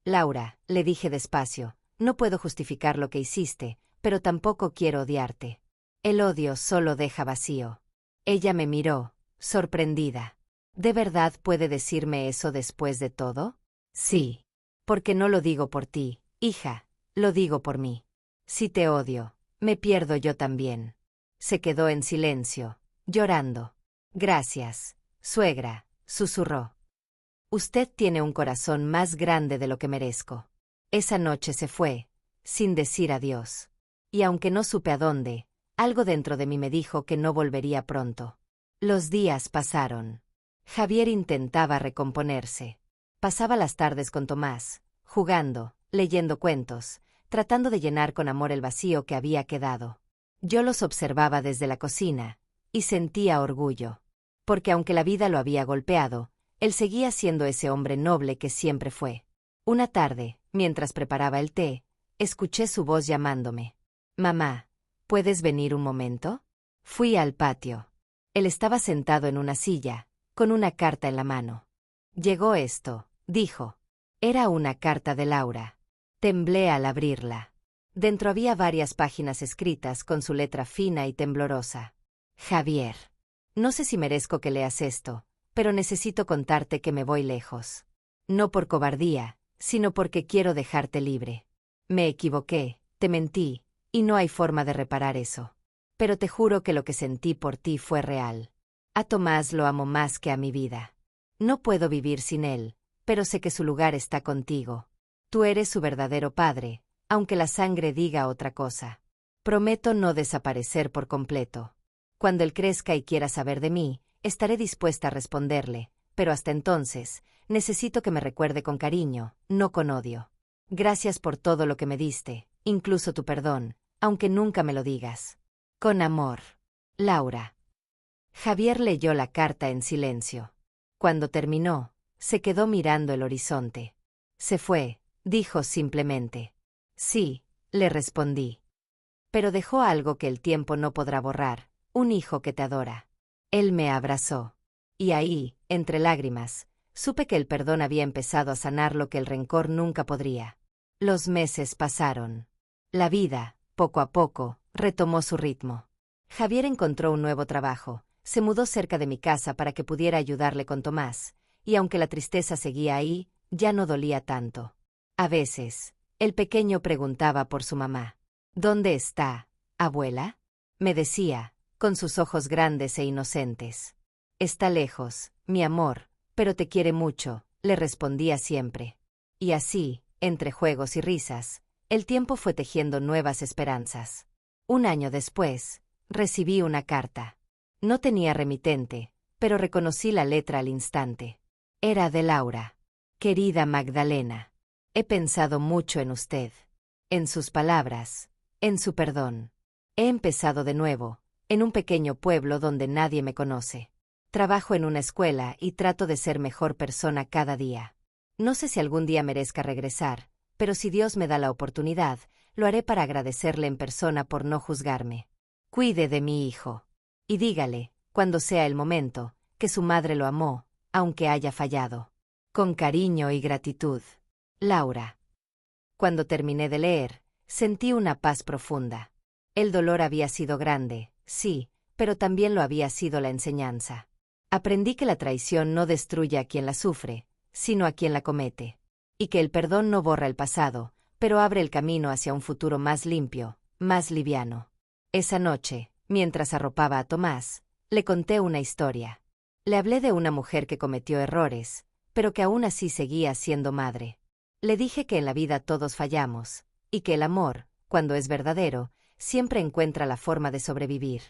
Laura, le dije despacio, no puedo justificar lo que hiciste, pero tampoco quiero odiarte. El odio solo deja vacío. Ella me miró, sorprendida. ¿De verdad puede decirme eso después de todo? Sí. Porque no lo digo por ti, hija, lo digo por mí. Si te odio, me pierdo yo también. Se quedó en silencio, llorando. Gracias, suegra, susurró. Usted tiene un corazón más grande de lo que merezco. Esa noche se fue, sin decir adiós. Y aunque no supe a dónde, algo dentro de mí me dijo que no volvería pronto. Los días pasaron. Javier intentaba recomponerse. Pasaba las tardes con Tomás, jugando, leyendo cuentos, tratando de llenar con amor el vacío que había quedado. Yo los observaba desde la cocina, y sentía orgullo. Porque aunque la vida lo había golpeado, él seguía siendo ese hombre noble que siempre fue. Una tarde, mientras preparaba el té, escuché su voz llamándome. Mamá, ¿puedes venir un momento? Fui al patio. Él estaba sentado en una silla, con una carta en la mano. Llegó esto, dijo. Era una carta de Laura. Temblé al abrirla. Dentro había varias páginas escritas con su letra fina y temblorosa. Javier, no sé si merezco que leas esto, pero necesito contarte que me voy lejos. No por cobardía, sino porque quiero dejarte libre. Me equivoqué, te mentí, y no hay forma de reparar eso. Pero te juro que lo que sentí por ti fue real. A Tomás lo amo más que a mi vida. No puedo vivir sin él, pero sé que su lugar está contigo. Tú eres su verdadero padre, aunque la sangre diga otra cosa. Prometo no desaparecer por completo. Cuando él crezca y quiera saber de mí, estaré dispuesta a responderle, pero hasta entonces, necesito que me recuerde con cariño, no con odio. Gracias por todo lo que me diste, incluso tu perdón, aunque nunca me lo digas. Con amor. Laura. Javier leyó la carta en silencio. Cuando terminó, se quedó mirando el horizonte. Se fue, dijo simplemente. Sí, le respondí. Pero dejó algo que el tiempo no podrá borrar, un hijo que te adora. Él me abrazó. Y ahí, entre lágrimas, supe que el perdón había empezado a sanar lo que el rencor nunca podría. Los meses pasaron. La vida, poco a poco, retomó su ritmo. Javier encontró un nuevo trabajo, se mudó cerca de mi casa para que pudiera ayudarle con Tomás, y aunque la tristeza seguía ahí, ya no dolía tanto. A veces, el pequeño preguntaba por su mamá. ¿Dónde está, abuela? Me decía, con sus ojos grandes e inocentes. Está lejos, mi amor, pero te quiere mucho, le respondía siempre. Y así, entre juegos y risas, el tiempo fue tejiendo nuevas esperanzas. Un año después, recibí una carta. No tenía remitente, pero reconocí la letra al instante. Era de Laura. Querida Magdalena, he pensado mucho en usted, en sus palabras, en su perdón. He empezado de nuevo, en un pequeño pueblo donde nadie me conoce. Trabajo en una escuela y trato de ser mejor persona cada día. No sé si algún día merezca regresar, pero si Dios me da la oportunidad, lo haré para agradecerle en persona por no juzgarme. Cuide de mi hijo. Y dígale, cuando sea el momento, que su madre lo amó, aunque haya fallado. Con cariño y gratitud. Laura. Cuando terminé de leer, sentí una paz profunda. El dolor había sido grande, sí, pero también lo había sido la enseñanza. Aprendí que la traición no destruye a quien la sufre, sino a quien la comete. Y que el perdón no borra el pasado, pero abre el camino hacia un futuro más limpio, más liviano. Esa noche, mientras arropaba a Tomás, le conté una historia. Le hablé de una mujer que cometió errores, pero que aún así seguía siendo madre. Le dije que en la vida todos fallamos, y que el amor, cuando es verdadero, siempre encuentra la forma de sobrevivir.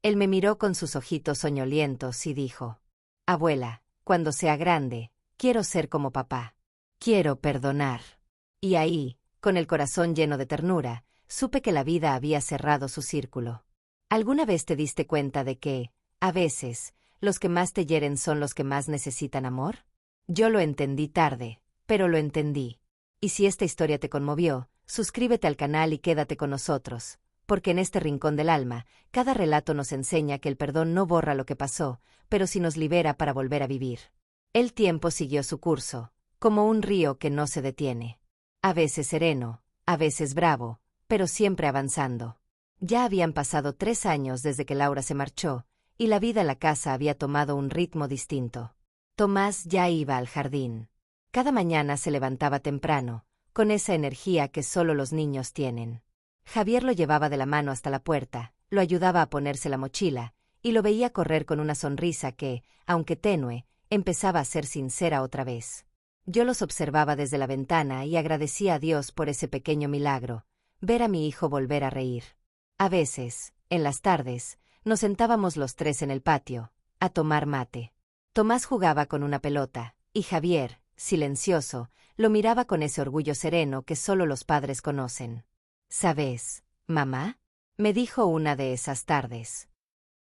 Él me miró con sus ojitos soñolientos y dijo: «Abuela, cuando sea grande, quiero ser como papá. Quiero perdonar». Y ahí, con el corazón lleno de ternura, supe que la vida había cerrado su círculo. ¿Alguna vez te diste cuenta de que, a veces, los que más te hieren son los que más necesitan amor? Yo lo entendí tarde, pero lo entendí. Y si esta historia te conmovió, suscríbete al canal y quédate con nosotros, porque en este rincón del alma, cada relato nos enseña que el perdón no borra lo que pasó, pero sí nos libera para volver a vivir. El tiempo siguió su curso, como un río que no se detiene. A veces sereno, a veces bravo, pero siempre avanzando. Ya habían pasado 3 años desde que Laura se marchó, y la vida en la casa había tomado un ritmo distinto. Tomás ya iba al jardín. Cada mañana se levantaba temprano, con esa energía que solo los niños tienen. Javier lo llevaba de la mano hasta la puerta, lo ayudaba a ponerse la mochila, y lo veía correr con una sonrisa que, aunque tenue, empezaba a ser sincera otra vez. Yo los observaba desde la ventana y agradecía a Dios por ese pequeño milagro, ver a mi hijo volver a reír. A veces, en las tardes, nos sentábamos los tres en el patio, a tomar mate. Tomás jugaba con una pelota, y Javier, silencioso, lo miraba con ese orgullo sereno que solo los padres conocen. «¿Sabes, mamá?», me dijo una de esas tardes.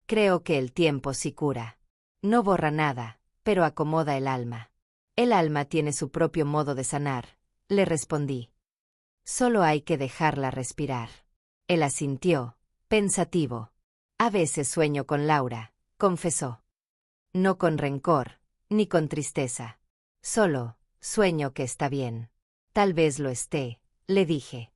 «Creo que el tiempo sí cura. No borra nada, pero acomoda el alma». «El alma tiene su propio modo de sanar», le respondí. «Solo hay que dejarla respirar». Él asintió, pensativo. «A veces sueño con Laura», confesó. «No con rencor, ni con tristeza. Solo, sueño que está bien». «Tal vez lo esté», le dije.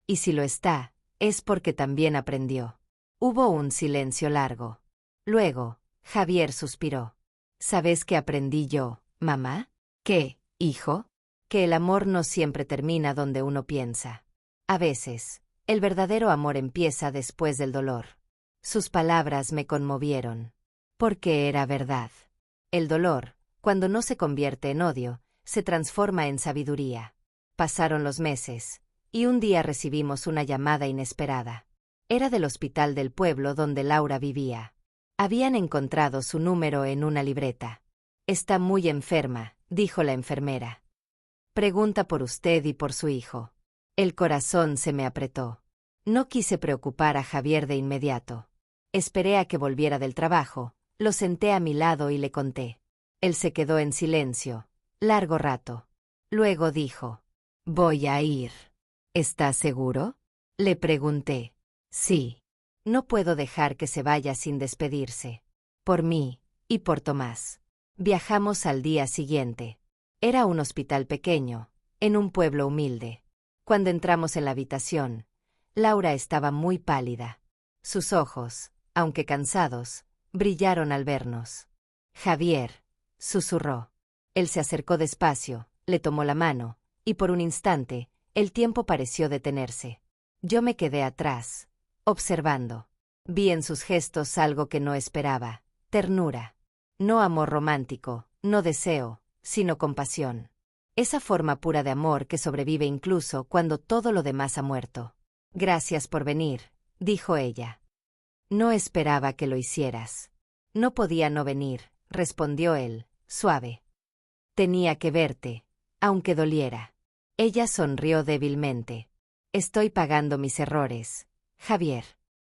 «Y si lo está, es porque también aprendió». Hubo un silencio largo. Luego, Javier suspiró. «¿Sabes qué aprendí yo, mamá?». «¿Qué, hijo?». «Que el amor no siempre termina donde uno piensa. A veces, el verdadero amor empieza después del dolor». Sus palabras me conmovieron. Porque era verdad. El dolor, cuando no se convierte en odio, se transforma en sabiduría. Pasaron los meses, y un día recibimos una llamada inesperada. Era del hospital del pueblo donde Laura vivía. Habían encontrado su número en una libreta. «Está muy enferma», dijo la enfermera. «Pregunta por usted y por su hijo». El corazón se me apretó. No quise preocupar a Javier de inmediato. Esperé a que volviera del trabajo, lo senté a mi lado y le conté. Él se quedó en silencio, largo rato. Luego dijo: «Voy a ir». «¿Estás seguro?», le pregunté. «Sí. No puedo dejar que se vaya sin despedirse. Por mí, y por Tomás». Viajamos al día siguiente. Era un hospital pequeño, en un pueblo humilde. Cuando entramos en la habitación, Laura estaba muy pálida. Sus ojos, aunque cansados, brillaron al vernos. «Javier», susurró. Él se acercó despacio, le tomó la mano, y por un instante, el tiempo pareció detenerse. Yo me quedé atrás, observando. Vi en sus gestos algo que no esperaba: ternura. No amor romántico, no deseo, sino compasión. Esa forma pura de amor que sobrevive incluso cuando todo lo demás ha muerto. «Gracias por venir», dijo ella. «No esperaba que lo hicieras». «No podía no venir», respondió él, suave. «Tenía que verte, aunque doliera». Ella sonrió débilmente. «Estoy pagando mis errores, Javier.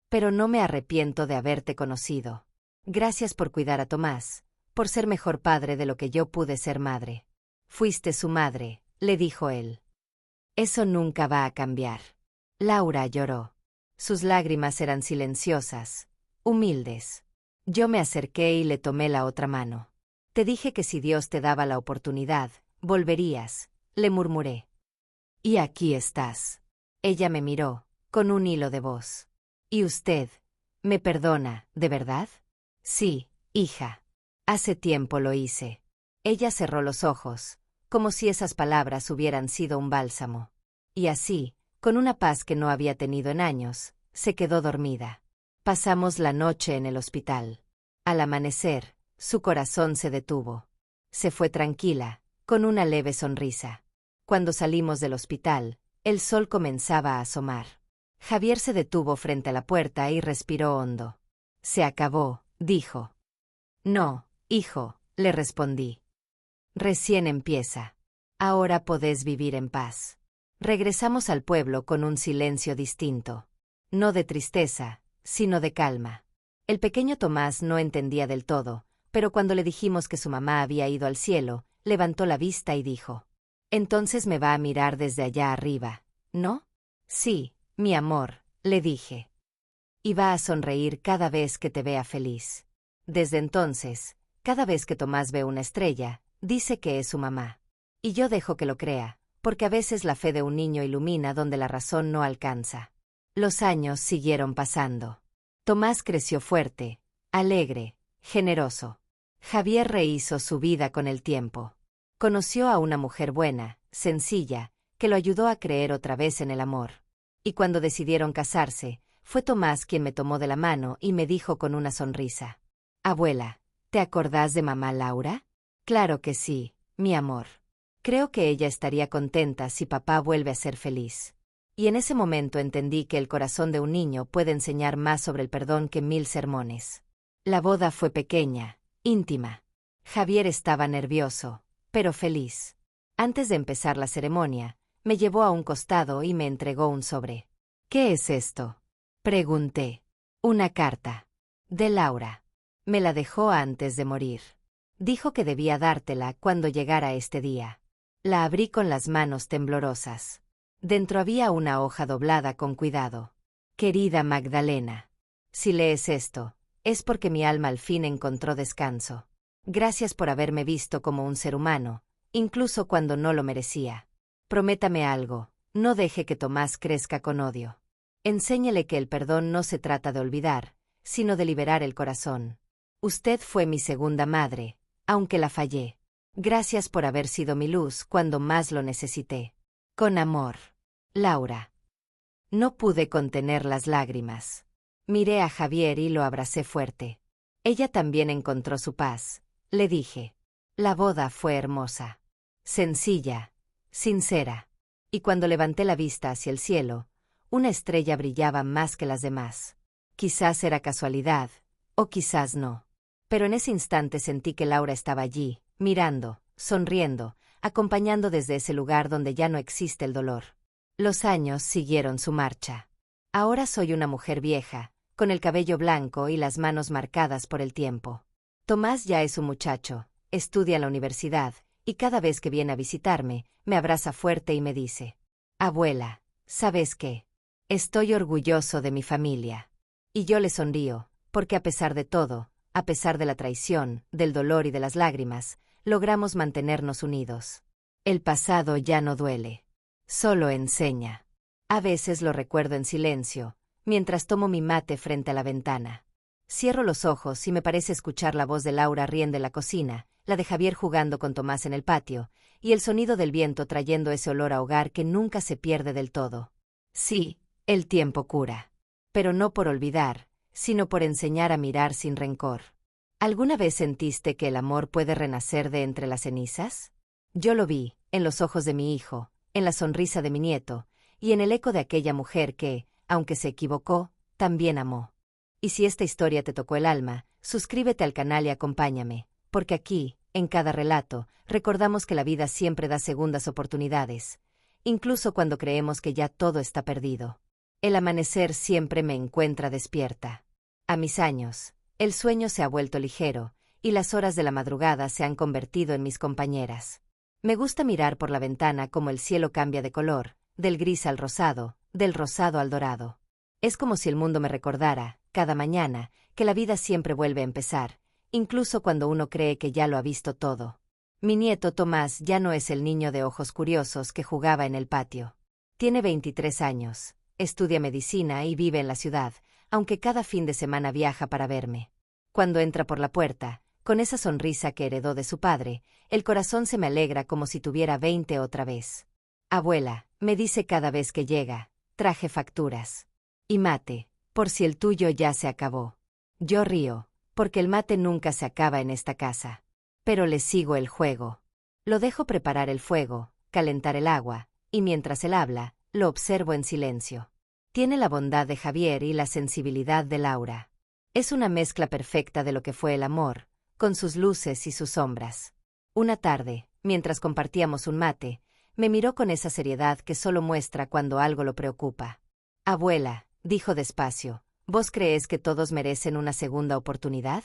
Pero no me arrepiento de haberte conocido. Gracias por cuidar a Tomás, por ser mejor padre de lo que yo pude ser madre». «Fuiste su madre», le dijo él. «Eso nunca va a cambiar». Laura lloró. Sus lágrimas eran silenciosas, humildes. Yo me acerqué y le tomé la otra mano. «Te dije que si Dios te daba la oportunidad, volverías», le murmuré. «Y aquí estás». Ella me miró, con un hilo de voz. «¿Y usted? ¿Me perdona, de verdad? Sí, hija. Hace tiempo lo hice. Ella cerró los ojos, como si esas palabras hubieran sido un bálsamo. Y así, con una paz que no había tenido en años, se quedó dormida. Pasamos la noche en el hospital. Al amanecer, su corazón se detuvo. Se fue tranquila, con una leve sonrisa. Cuando salimos del hospital, el sol comenzaba a asomar. Javier se detuvo frente a la puerta y respiró hondo. Se acabó, dijo. No, hijo, le respondí. Recién empieza. Ahora podés vivir en paz. Regresamos al pueblo con un silencio distinto. No de tristeza, sino de calma. El pequeño Tomás no entendía del todo, pero cuando le dijimos que su mamá había ido al cielo, levantó la vista y dijo: «Entonces me va a mirar desde allá arriba, ¿no?» «Sí, mi amor», le dije. «Y va a sonreír cada vez que te vea feliz». Desde entonces, cada vez que Tomás ve una estrella, dice que es su mamá. Y yo dejo que lo crea, porque a veces la fe de un niño ilumina donde la razón no alcanza. Los años siguieron pasando. Tomás creció fuerte, alegre, generoso. Javier rehizo su vida con el tiempo. Conoció a una mujer buena, sencilla, que lo ayudó a creer otra vez en el amor. Y cuando decidieron casarse, fue Tomás quien me tomó de la mano y me dijo con una sonrisa: «Abuela, ¿te acordás de mamá Laura?» «Claro que sí, mi amor. Creo que ella estaría contenta si papá vuelve a ser feliz». Y en ese momento entendí que el corazón de un niño puede enseñar más sobre el perdón que 1000 sermones. La boda fue pequeña, íntima. Javier estaba nervioso, pero feliz. Antes de empezar la ceremonia, me llevó a un costado y me entregó un sobre. «¿Qué es esto?», pregunté. «Una carta. De Laura. Me la dejó antes de morir. Dijo que debía dártela cuando llegara este día». La abrí con las manos temblorosas. Dentro había una hoja doblada con cuidado. «Querida Magdalena, si lees esto, es porque mi alma al fin encontró descanso. Gracias por haberme visto como un ser humano, incluso cuando no lo merecía. Prométame algo, no deje que Tomás crezca con odio. Enséñele que el perdón no se trata de olvidar, sino de liberar el corazón. Usted fue mi segunda madre, aunque la fallé. Gracias por haber sido mi luz cuando más lo necesité. Con amor, Laura». No pude contener las lágrimas. Miré a Javier y lo abracé fuerte. Ella también encontró su paz, le dije. La boda fue hermosa. Sencilla, sincera. Y cuando levanté la vista hacia el cielo, una estrella brillaba más que las demás. Quizás era casualidad, o quizás no. Pero en ese instante sentí que Laura estaba allí, mirando, sonriendo, acompañando desde ese lugar donde ya no existe el dolor. Los años siguieron su marcha. Ahora soy una mujer vieja, con el cabello blanco y las manos marcadas por el tiempo. Tomás ya es un muchacho, estudia en la universidad, y cada vez que viene a visitarme, me abraza fuerte y me dice: «Abuela, ¿sabes qué? Estoy orgulloso de mi familia». Y yo le sonrío, porque a pesar de todo, a pesar de la traición, del dolor y de las lágrimas, logramos mantenernos unidos. El pasado ya no duele. Solo enseña. A veces lo recuerdo en silencio, mientras tomo mi mate frente a la ventana. Cierro los ojos y me parece escuchar la voz de Laura riendo en la cocina, la de Javier jugando con Tomás en el patio, y el sonido del viento trayendo ese olor a hogar que nunca se pierde del todo. Sí, el tiempo cura. Pero no por olvidar, sino por enseñar a mirar sin rencor. ¿Alguna vez sentiste que el amor puede renacer de entre las cenizas? Yo lo vi, en los ojos de mi hijo, en la sonrisa de mi nieto, y en el eco de aquella mujer que, aunque se equivocó, también amó. Y si esta historia te tocó el alma, suscríbete al canal y acompáñame, porque aquí, en cada relato, recordamos que la vida siempre da segundas oportunidades, incluso cuando creemos que ya todo está perdido. El amanecer siempre me encuentra despierta. A mis años, el sueño se ha vuelto ligero, y las horas de la madrugada se han convertido en mis compañeras. Me gusta mirar por la ventana cómo el cielo cambia de color, del gris al rosado, del rosado al dorado. Es como si el mundo me recordara, cada mañana, que la vida siempre vuelve a empezar, incluso cuando uno cree que ya lo ha visto todo. Mi nieto Tomás ya no es el niño de ojos curiosos que jugaba en el patio. Tiene 23 años, estudia medicina y vive en la ciudad, aunque cada fin de semana viaja para verme. Cuando entra por la puerta, con esa sonrisa que heredó de su padre, el corazón se me alegra como si tuviera 20 otra vez. Abuela, me dice cada vez que llega, traje facturas. Y mate, por si el tuyo ya se acabó. Yo río, porque el mate nunca se acaba en esta casa. Pero le sigo el juego. Lo dejo preparar el fuego, calentar el agua, y mientras él habla, lo observo en silencio. Tiene la bondad de Javier y la sensibilidad de Laura. Es una mezcla perfecta de lo que fue el amor, con sus luces y sus sombras. Una tarde, mientras compartíamos un mate, me miró con esa seriedad que solo muestra cuando algo lo preocupa. Abuela, dijo despacio, ¿vos crees que todos merecen una segunda oportunidad?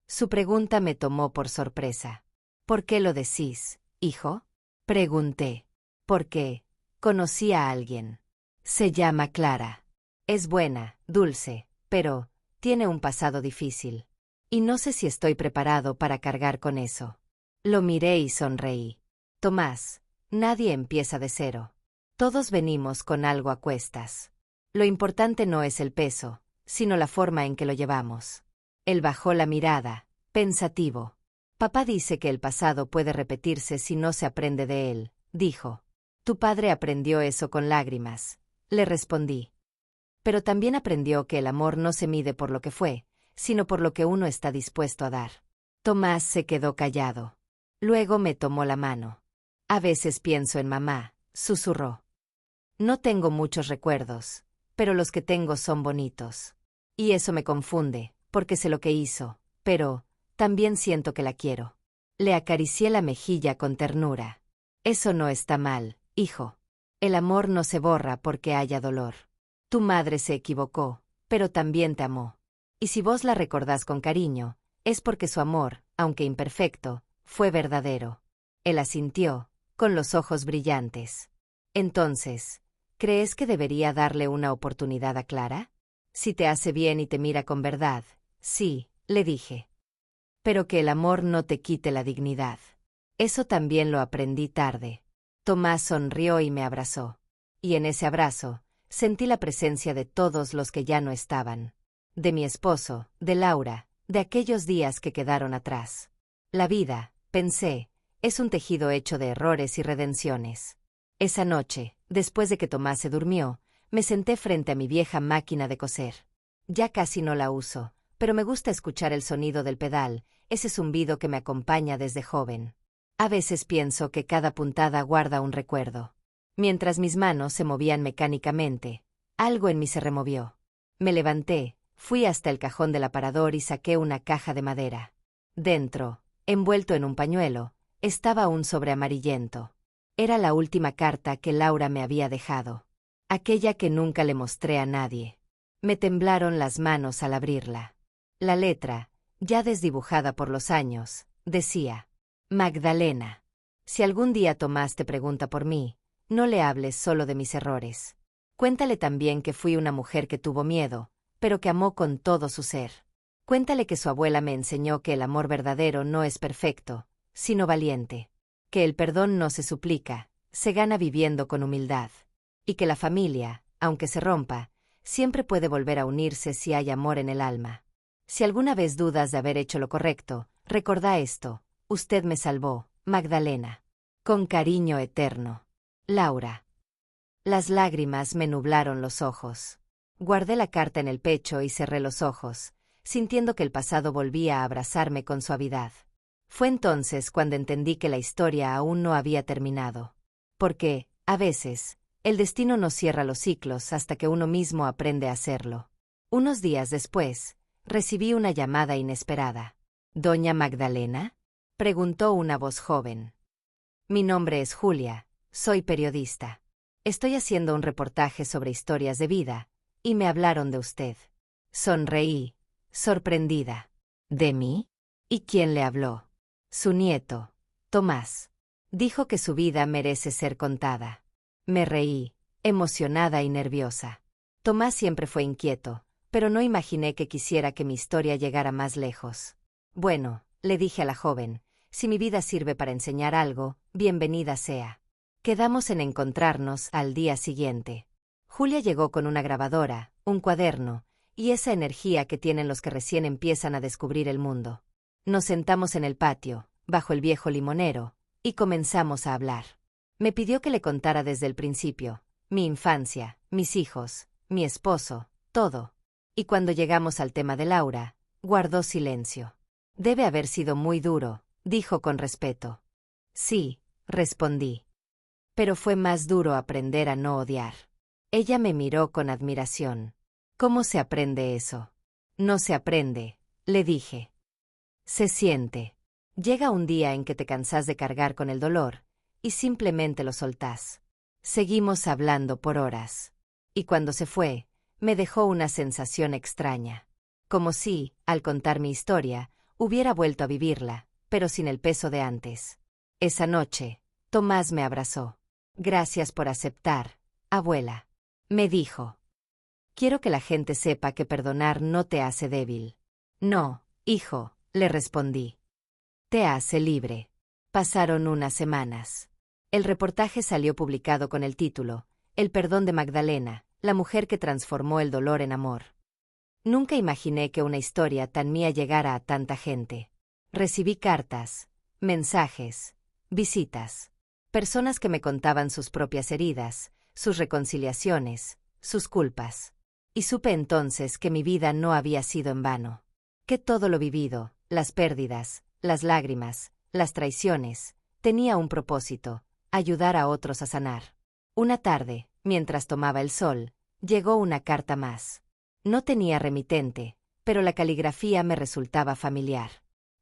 Su pregunta me tomó por sorpresa. ¿Por qué lo decís, hijo? Pregunté. Porque conocí a alguien. Se llama Clara. Es buena, dulce, pero tiene un pasado difícil. Y no sé si estoy preparado para cargar con eso. Lo miré y sonreí. Tomás, nadie empieza de cero. Todos venimos con algo a cuestas. Lo importante no es el peso, sino la forma en que lo llevamos. Él bajó la mirada, pensativo. Papá dice que el pasado puede repetirse si no se aprende de él, dijo. Tu padre aprendió eso con lágrimas, le respondí. Pero también aprendió que el amor no se mide por lo que fue, sino por lo que uno está dispuesto a dar. Tomás se quedó callado. Luego me tomó la mano. A veces pienso en mamá, susurró. No tengo muchos recuerdos, pero los que tengo son bonitos. Y eso me confunde, porque sé lo que hizo, pero también siento que la quiero. Le acaricié la mejilla con ternura. Eso no está mal, hijo. El amor no se borra porque haya dolor. Tu madre se equivocó, pero también te amó. Y si vos la recordás con cariño, es porque su amor, aunque imperfecto, fue verdadero. Él asintió, con los ojos brillantes. Entonces, ¿crees que debería darle una oportunidad a Clara? Si te hace bien y te mira con verdad, sí, le dije. Pero que el amor no te quite la dignidad. Eso también lo aprendí tarde. Tomás sonrió y me abrazó. Y en ese abrazo, sentí la presencia de todos los que ya no estaban. De mi esposo, de Laura, de aquellos días que quedaron atrás. La vida, pensé, es un tejido hecho de errores y redenciones. Esa noche, después de que Tomás se durmió, me senté frente a mi vieja máquina de coser. Ya casi no la uso, pero me gusta escuchar el sonido del pedal, ese zumbido que me acompaña desde joven. A veces pienso que cada puntada guarda un recuerdo. Mientras mis manos se movían mecánicamente, algo en mí se removió. Me levanté, fui hasta el cajón del aparador y saqué una caja de madera. Dentro, envuelto en un pañuelo, estaba un sobre amarillento. Era la última carta que Laura me había dejado. Aquella que nunca le mostré a nadie. Me temblaron las manos al abrirla. La letra, ya desdibujada por los años, decía: Magdalena. Si algún día Tomás te pregunta por mí, no le hables solo de mis errores. Cuéntale también que fui una mujer que tuvo miedo, pero que amó con todo su ser. Cuéntale que su abuela me enseñó que el amor verdadero no es perfecto, sino valiente. Que el perdón no se suplica, se gana viviendo con humildad. Y que la familia, aunque se rompa, siempre puede volver a unirse si hay amor en el alma. Si alguna vez dudas de haber hecho lo correcto, recordá esto: usted me salvó, Magdalena. Con cariño eterno. Laura. Las lágrimas me nublaron los ojos. Guardé la carta en el pecho y cerré los ojos, sintiendo que el pasado volvía a abrazarme con suavidad. Fue entonces cuando entendí que la historia aún no había terminado. Porque, a veces, el destino no cierra los ciclos hasta que uno mismo aprende a hacerlo. Unos días después, recibí una llamada inesperada. ¿Doña Magdalena?, preguntó una voz joven. Mi nombre es Julia, soy periodista. Estoy haciendo un reportaje sobre historias de vida, y me hablaron de usted. Sonreí, sorprendida. ¿De mí? ¿Y quién le habló? Su nieto, Tomás. Dijo que su vida merece ser contada. Me reí, emocionada y nerviosa. Tomás siempre fue inquieto, pero no imaginé que quisiera que mi historia llegara más lejos. Bueno, le dije a la joven, si mi vida sirve para enseñar algo, bienvenida sea. Quedamos en encontrarnos al día siguiente. Julia llegó con una grabadora, un cuaderno, y esa energía que tienen los que recién empiezan a descubrir el mundo. Nos sentamos en el patio, bajo el viejo limonero, y comenzamos a hablar. Me pidió que le contara desde el principio, mi infancia, mis hijos, mi esposo, todo. Y cuando llegamos al tema de Laura, guardó silencio. Debe haber sido muy duro, dijo con respeto. Sí, respondí. Pero fue más duro aprender a no odiar. Ella me miró con admiración. ¿Cómo se aprende eso? No se aprende, le dije. Se siente. Llega un día en que te cansás de cargar con el dolor, y simplemente lo soltás. Seguimos hablando por horas. Y cuando se fue, me dejó una sensación extraña. Como si, al contar mi historia, hubiera vuelto a vivirla, pero sin el peso de antes. Esa noche, Tomás me abrazó. Gracias por aceptar, abuela. Me dijo. Quiero que la gente sepa que perdonar no te hace débil. No, hijo, le respondí. Te hace libre. Pasaron unas semanas. El reportaje salió publicado con el título, El perdón de Magdalena, la mujer que transformó el dolor en amor. Nunca imaginé que una historia tan mía llegara a tanta gente. Recibí cartas, mensajes, visitas. Personas que me contaban sus propias heridas, sus reconciliaciones, sus culpas. Y supe entonces que mi vida no había sido en vano. Que todo lo vivido, las pérdidas, las lágrimas, las traiciones, tenía un propósito, ayudar a otros a sanar. Una tarde, mientras tomaba el sol, llegó una carta más. No tenía remitente, pero la caligrafía me resultaba familiar.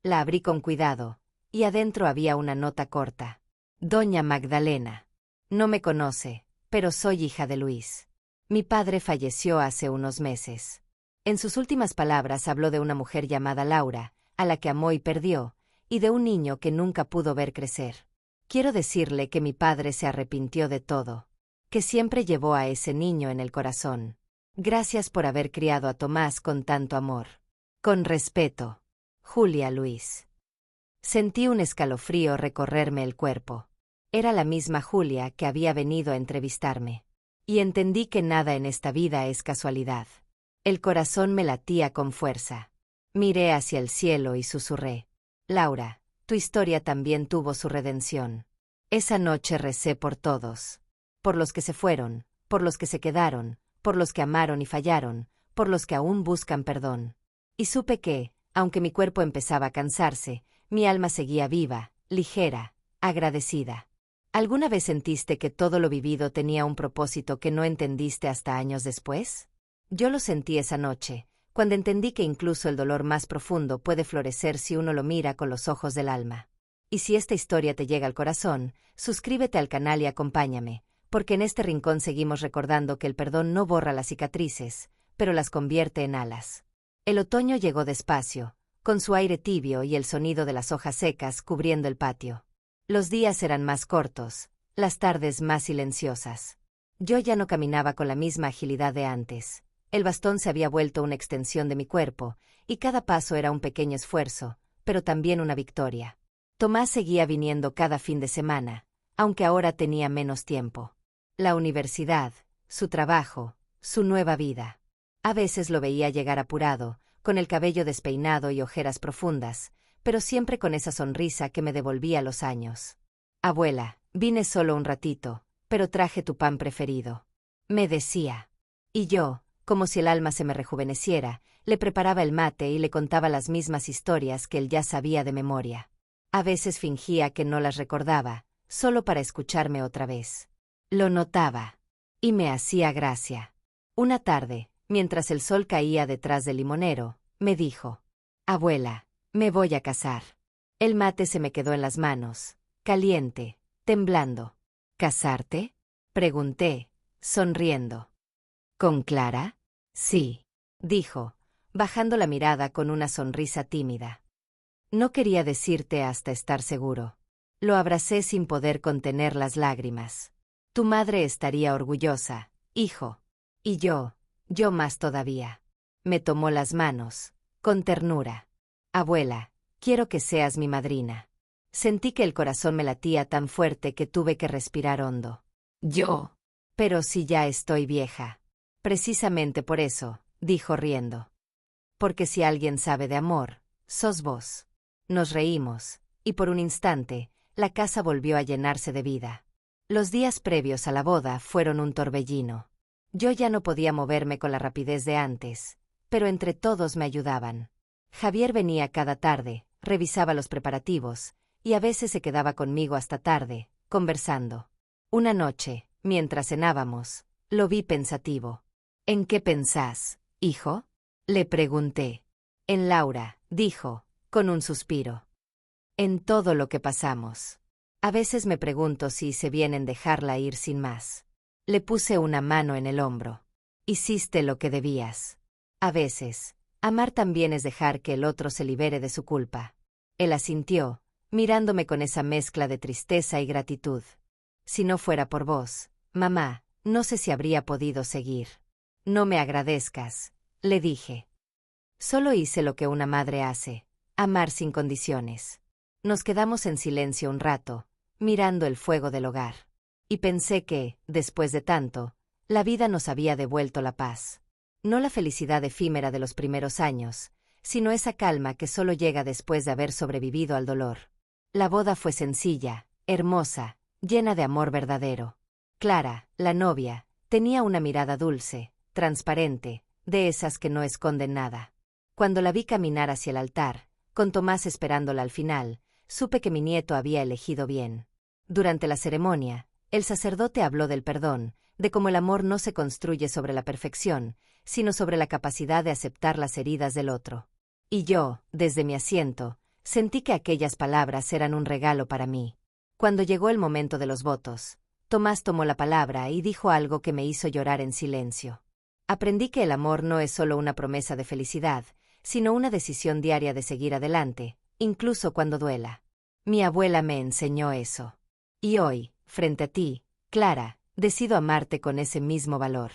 La abrí con cuidado, y adentro había una nota corta. Doña Magdalena. No me conoce, pero soy hija de Luis. Mi padre falleció hace unos meses. En sus últimas palabras habló de una mujer llamada Laura, a la que amó y perdió, y de un niño que nunca pudo ver crecer. Quiero decirle que mi padre se arrepintió de todo, que siempre llevó a ese niño en el corazón. Gracias por haber criado a Tomás con tanto amor. Con respeto. Julia Luis. Sentí un escalofrío recorrerme el cuerpo. Era la misma Julia que había venido a entrevistarme. Y entendí que nada en esta vida es casualidad. El corazón me latía con fuerza. Miré hacia el cielo y susurré. Laura, tu historia también tuvo su redención. Esa noche recé por todos. Por los que se fueron, por los que se quedaron, por los que amaron y fallaron, por los que aún buscan perdón. Y supe que, aunque mi cuerpo empezaba a cansarse, mi alma seguía viva, ligera, agradecida. ¿Alguna vez sentiste que todo lo vivido tenía un propósito que no entendiste hasta años después? Yo lo sentí esa noche, cuando entendí que incluso el dolor más profundo puede florecer si uno lo mira con los ojos del alma. Y si esta historia te llega al corazón, suscríbete al canal y acompáñame, porque en este rincón seguimos recordando que el perdón no borra las cicatrices, pero las convierte en alas. El otoño llegó despacio, con su aire tibio y el sonido de las hojas secas cubriendo el patio. Los días eran más cortos, las tardes más silenciosas. Yo ya no caminaba con la misma agilidad de antes. El bastón se había vuelto una extensión de mi cuerpo, y cada paso era un pequeño esfuerzo, pero también una victoria. Tomás seguía viniendo cada fin de semana, aunque ahora tenía menos tiempo. La universidad, su trabajo, su nueva vida. A veces lo veía llegar apurado, con el cabello despeinado y ojeras profundas, pero siempre con esa sonrisa que me devolvía los años. Abuela, vine solo un ratito, pero traje tu pan preferido. Me decía. Y yo, como si el alma se me rejuveneciera, le preparaba el mate y le contaba las mismas historias que él ya sabía de memoria. A veces fingía que no las recordaba, solo para escucharme otra vez. Lo notaba. Y me hacía gracia. Una tarde, mientras el sol caía detrás del limonero, me dijo. Abuela, me voy a casar. El mate se me quedó en las manos, caliente, temblando. ¿Casarte? Pregunté, sonriendo. ¿Con Clara? Sí, dijo, bajando la mirada con una sonrisa tímida. No quería decirte hasta estar seguro. Lo abracé sin poder contener las lágrimas. Tu madre estaría orgullosa, hijo. Y yo más todavía. Me tomó las manos, con ternura. Abuela, quiero que seas mi madrina. Sentí que el corazón me latía tan fuerte que tuve que respirar hondo. Yo. Pero si ya estoy vieja. Precisamente por eso, dijo riendo. Porque si alguien sabe de amor, sos vos. Nos reímos, y por un instante, la casa volvió a llenarse de vida. Los días previos a la boda fueron un torbellino. Yo ya no podía moverme con la rapidez de antes, pero entre todos me ayudaban. Javier venía cada tarde, revisaba los preparativos, y a veces se quedaba conmigo hasta tarde, conversando. Una noche, mientras cenábamos, lo vi pensativo. ¿En qué pensás, hijo? Le pregunté. En Laura, dijo, con un suspiro. En todo lo que pasamos. A veces me pregunto si hice bien en dejarla ir sin más. Le puse una mano en el hombro. Hiciste lo que debías. A veces, amar también es dejar que el otro se libere de su culpa. Él asintió, mirándome con esa mezcla de tristeza y gratitud. Si no fuera por vos, mamá, no sé si habría podido seguir. No me agradezcas, le dije. Solo hice lo que una madre hace, amar sin condiciones. Nos quedamos en silencio un rato, mirando el fuego del hogar. Y pensé que, después de tanto, la vida nos había devuelto la paz. No la felicidad efímera de los primeros años, sino esa calma que solo llega después de haber sobrevivido al dolor. La boda fue sencilla, hermosa, llena de amor verdadero. Clara, la novia, tenía una mirada dulce, transparente, de esas que no esconden nada. Cuando la vi caminar hacia el altar, con Tomás esperándola al final, supe que mi nieto había elegido bien. Durante la ceremonia, el sacerdote habló del perdón, de cómo el amor no se construye sobre la perfección, sino sobre la capacidad de aceptar las heridas del otro. Y yo, desde mi asiento, sentí que aquellas palabras eran un regalo para mí. Cuando llegó el momento de los votos, Tomás tomó la palabra y dijo algo que me hizo llorar en silencio. Aprendí que el amor no es solo una promesa de felicidad, sino una decisión diaria de seguir adelante, incluso cuando duela. Mi abuela me enseñó eso. Y hoy, frente a ti, Clara, decido amarte con ese mismo valor.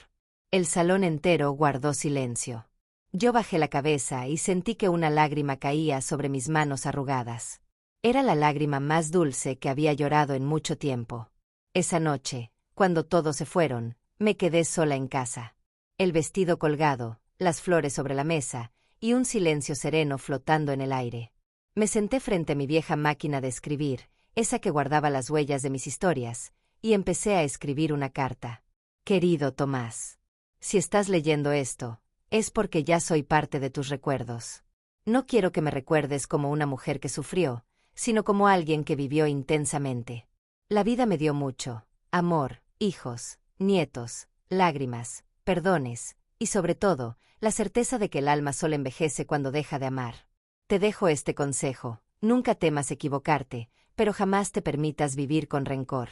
El salón entero guardó silencio. Yo bajé la cabeza y sentí que una lágrima caía sobre mis manos arrugadas. Era la lágrima más dulce que había llorado en mucho tiempo. Esa noche, cuando todos se fueron, me quedé sola en casa. El vestido colgado, las flores sobre la mesa, y un silencio sereno flotando en el aire. Me senté frente a mi vieja máquina de escribir, esa que guardaba las huellas de mis historias, y empecé a escribir una carta. Querido Tomás, si estás leyendo esto, es porque ya soy parte de tus recuerdos. No quiero que me recuerdes como una mujer que sufrió, sino como alguien que vivió intensamente. La vida me dio mucho: amor, hijos, nietos, lágrimas, perdones, y sobre todo, la certeza de que el alma solo envejece cuando deja de amar. Te dejo este consejo: nunca temas equivocarte, pero jamás te permitas vivir con rencor.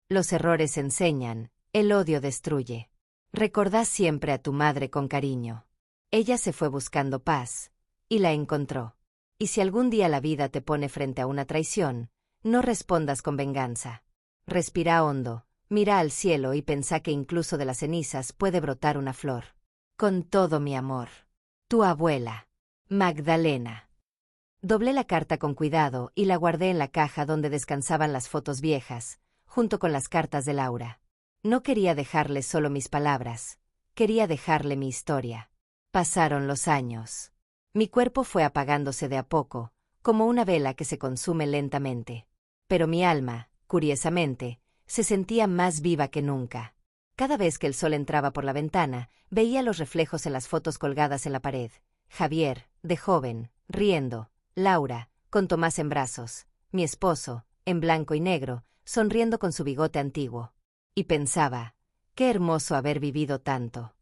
Los errores enseñan, el odio destruye. Recordá siempre a tu madre con cariño. Ella se fue buscando paz, y la encontró. Y si algún día la vida te pone frente a una traición, no respondas con venganza. Respira hondo, mira al cielo y pensá que incluso de las cenizas puede brotar una flor. Con todo mi amor. Tu abuela, Magdalena. Doblé la carta con cuidado y la guardé en la caja donde descansaban las fotos viejas, junto con las cartas de Laura. No quería dejarle solo mis palabras, quería dejarle mi historia. Pasaron los años. Mi cuerpo fue apagándose de a poco, como una vela que se consume lentamente. Pero mi alma, curiosamente, se sentía más viva que nunca. Cada vez que el sol entraba por la ventana, veía los reflejos en las fotos colgadas en la pared. Javier, de joven, riendo; Laura, con Tomás en brazos; mi esposo, en blanco y negro, sonriendo con su bigote antiguo. Y pensaba, qué hermoso haber vivido tanto.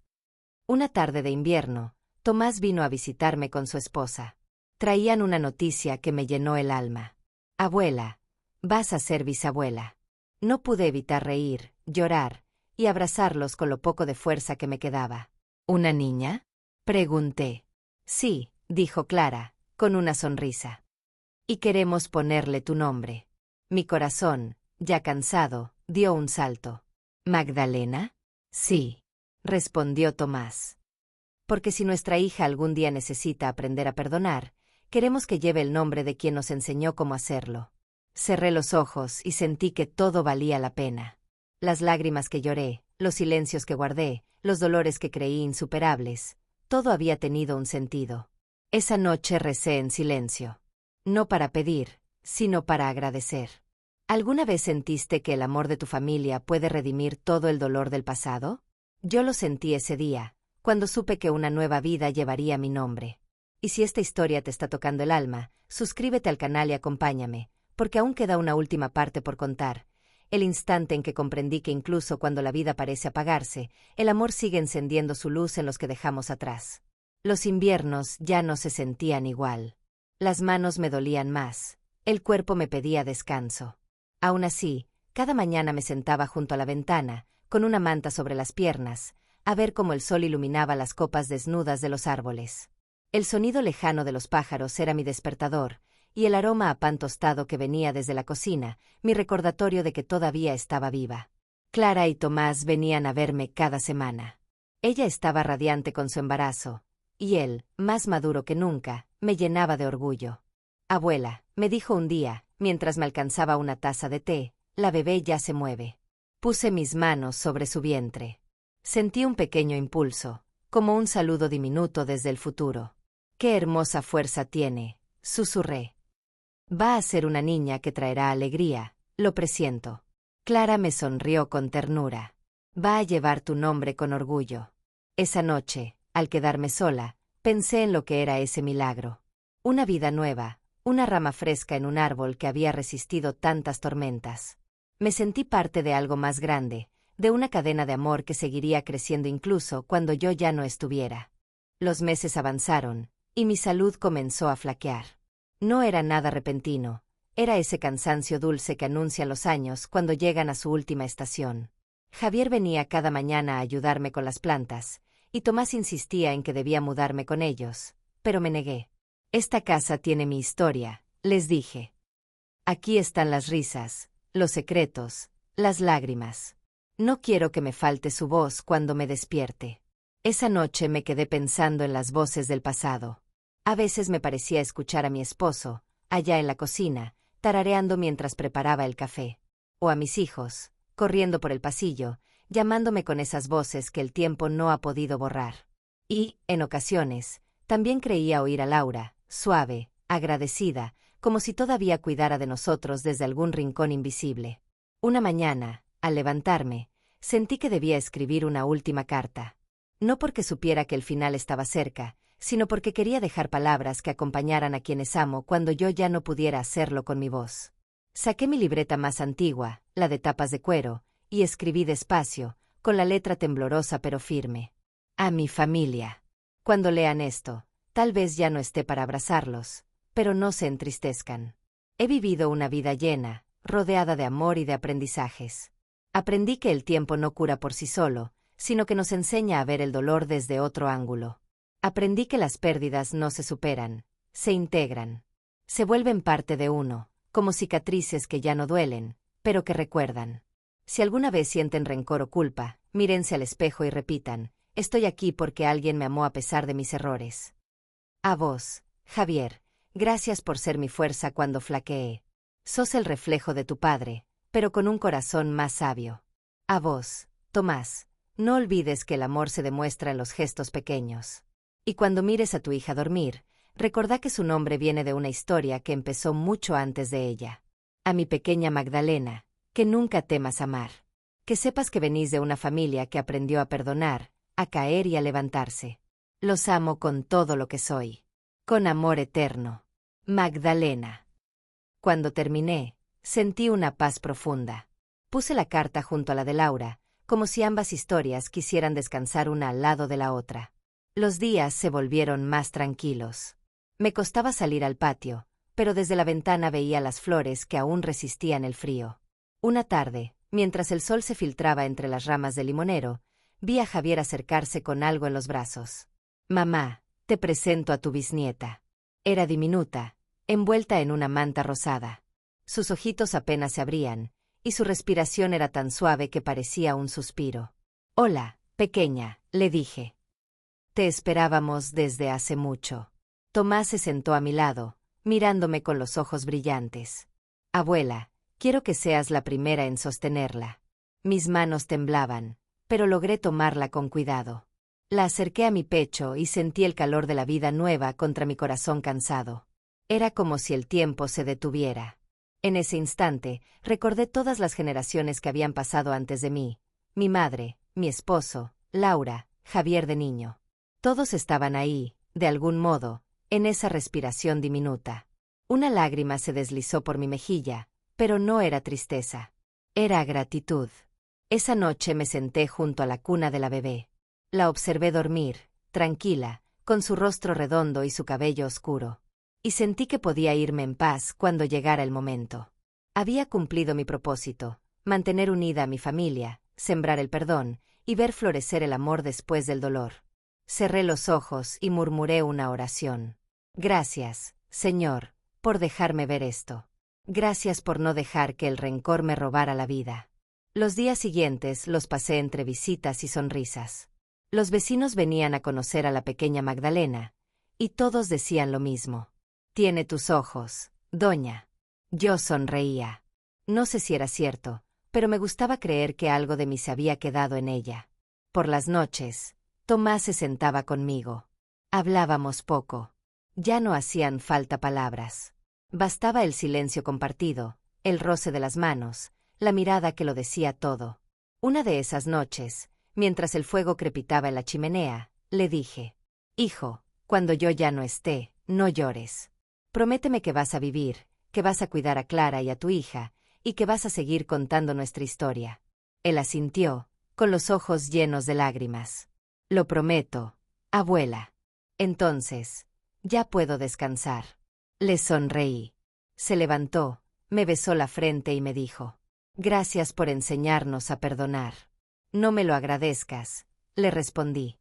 Una tarde de invierno, Tomás vino a visitarme con su esposa. Traían una noticia que me llenó el alma. Abuela, vas a ser bisabuela. No pude evitar reír, llorar y abrazarlos con lo poco de fuerza que me quedaba. ¿Una niña?, pregunté. Sí, dijo Clara, con una sonrisa. Y queremos ponerle tu nombre. Mi corazón, ya cansado, dio un salto. ¿Magdalena? Sí, respondió Tomás. Porque si nuestra hija algún día necesita aprender a perdonar, queremos que lleve el nombre de quien nos enseñó cómo hacerlo. Cerré los ojos y sentí que todo valía la pena. Las lágrimas que lloré, los silencios que guardé, los dolores que creí insuperables, todo había tenido un sentido. Esa noche recé en silencio. No para pedir, sino para agradecer. ¿Alguna vez sentiste que el amor de tu familia puede redimir todo el dolor del pasado? Yo lo sentí ese día, cuando supe que una nueva vida llevaría mi nombre. Y si esta historia te está tocando el alma, suscríbete al canal y acompáñame, porque aún queda una última parte por contar. El instante en que comprendí que incluso cuando la vida parece apagarse, el amor sigue encendiendo su luz en los que dejamos atrás. Los inviernos ya no se sentían igual. Las manos me dolían más, el cuerpo me pedía descanso. Aún así, cada mañana me sentaba junto a la ventana, con una manta sobre las piernas, a ver cómo el sol iluminaba las copas desnudas de los árboles. El sonido lejano de los pájaros era mi despertador, y el aroma a pan tostado que venía desde la cocina, mi recordatorio de que todavía estaba viva. Clara y Tomás venían a verme cada semana. Ella estaba radiante con su embarazo, y él, más maduro que nunca, me llenaba de orgullo. «Abuela», me dijo un día, mientras me alcanzaba una taza de té, «la bebé ya se mueve». Puse mis manos sobre su vientre. Sentí un pequeño impulso, como un saludo diminuto desde el futuro. «Qué hermosa fuerza tiene», susurré. «Va a ser una niña que traerá alegría, lo presiento». Clara me sonrió con ternura. «Va a llevar tu nombre con orgullo». Esa noche, al quedarme sola, pensé en lo que era ese milagro. Una vida nueva, una rama fresca en un árbol que había resistido tantas tormentas. Me sentí parte de algo más grande, de una cadena de amor que seguiría creciendo incluso cuando yo ya no estuviera. Los meses avanzaron, y mi salud comenzó a flaquear. No era nada repentino, era ese cansancio dulce que anuncian los años cuando llegan a su última estación. Javier venía cada mañana a ayudarme con las plantas, y Tomás insistía en que debía mudarme con ellos, pero me negué. «Esta casa tiene mi historia», les dije. «Aquí están las risas, los secretos, las lágrimas. No quiero que me falte su voz cuando me despierte». Esa noche me quedé pensando en las voces del pasado. A veces me parecía escuchar a mi esposo, allá en la cocina, tarareando mientras preparaba el café. O a mis hijos, corriendo por el pasillo, llamándome con esas voces que el tiempo no ha podido borrar. Y, en ocasiones, también creía oír a Laura, suave, agradecida, como si todavía cuidara de nosotros desde algún rincón invisible. Una mañana, al levantarme, sentí que debía escribir una última carta. No porque supiera que el final estaba cerca, sino porque quería dejar palabras que acompañaran a quienes amo cuando yo ya no pudiera hacerlo con mi voz. Saqué mi libreta más antigua, la de tapas de cuero, y escribí despacio, con la letra temblorosa pero firme. «A mi familia. Cuando lean esto, tal vez ya no esté para abrazarlos, pero no se entristezcan. He vivido una vida llena, rodeada de amor y de aprendizajes. Aprendí que el tiempo no cura por sí solo, sino que nos enseña a ver el dolor desde otro ángulo. Aprendí que las pérdidas no se superan, se integran. Se vuelven parte de uno, como cicatrices que ya no duelen, pero que recuerdan. Si alguna vez sienten rencor o culpa, mírense al espejo y repitan, estoy aquí porque alguien me amó a pesar de mis errores». A vos, Javier, gracias por ser mi fuerza cuando flaqueé. Sos el reflejo de tu padre, pero con un corazón más sabio. A vos, Tomás, no olvides que el amor se demuestra en los gestos pequeños. Y cuando mires a tu hija dormir, recordá que su nombre viene de una historia que empezó mucho antes de ella. A mi pequeña Magdalena, que nunca temas amar. Que sepas que venís de una familia que aprendió a perdonar, a caer y a levantarse. Los amo con todo lo que soy. Con amor eterno. Magdalena. Cuando terminé, sentí una paz profunda. Puse la carta junto a la de Laura, como si ambas historias quisieran descansar una al lado de la otra. Los días se volvieron más tranquilos. Me costaba salir al patio, pero desde la ventana veía las flores que aún resistían el frío. Una tarde, mientras el sol se filtraba entre las ramas del limonero, vi a Javier acercarse con algo en los brazos. «Mamá, te presento a tu bisnieta». Era diminuta, envuelta en una manta rosada. Sus ojitos apenas se abrían, y su respiración era tan suave que parecía un suspiro. «Hola, pequeña», le dije. «Te esperábamos desde hace mucho». Tomás se sentó a mi lado, mirándome con los ojos brillantes. «Abuela, quiero que seas la primera en sostenerla». Mis manos temblaban, pero logré tomarla con cuidado. La acerqué a mi pecho y sentí el calor de la vida nueva contra mi corazón cansado. Era como si el tiempo se detuviera. En ese instante, recordé todas las generaciones que habían pasado antes de mí. Mi madre, mi esposo, Laura, Javier de niño. Todos estaban ahí, de algún modo, en esa respiración diminuta. Una lágrima se deslizó por mi mejilla, pero no era tristeza. Era gratitud. Esa noche me senté junto a la cuna de la bebé. La observé dormir, tranquila, con su rostro redondo y su cabello oscuro. Y sentí que podía irme en paz cuando llegara el momento. Había cumplido mi propósito, mantener unida a mi familia, sembrar el perdón, y ver florecer el amor después del dolor. Cerré los ojos y murmuré una oración. Gracias, Señor, por dejarme ver esto. Gracias por no dejar que el rencor me robara la vida. Los días siguientes los pasé entre visitas y sonrisas. Los vecinos venían a conocer a la pequeña Magdalena, y todos decían lo mismo. Tiene tus ojos, doña. Yo sonreía. No sé si era cierto, pero me gustaba creer que algo de mí se había quedado en ella. Por las noches, Tomás se sentaba conmigo. Hablábamos poco. Ya no hacían falta palabras. Bastaba el silencio compartido, el roce de las manos, la mirada que lo decía todo. Una de esas noches, mientras el fuego crepitaba en la chimenea, le dije: Hijo, cuando yo ya no esté, no llores. Prométeme que vas a vivir, que vas a cuidar a Clara y a tu hija, y que vas a seguir contando nuestra historia. Él asintió, con los ojos llenos de lágrimas. Lo prometo, abuela. Entonces, ya puedo descansar. Le sonreí. Se levantó, me besó la frente y me dijo: Gracias por enseñarnos a perdonar. No me lo agradezcas, le respondí.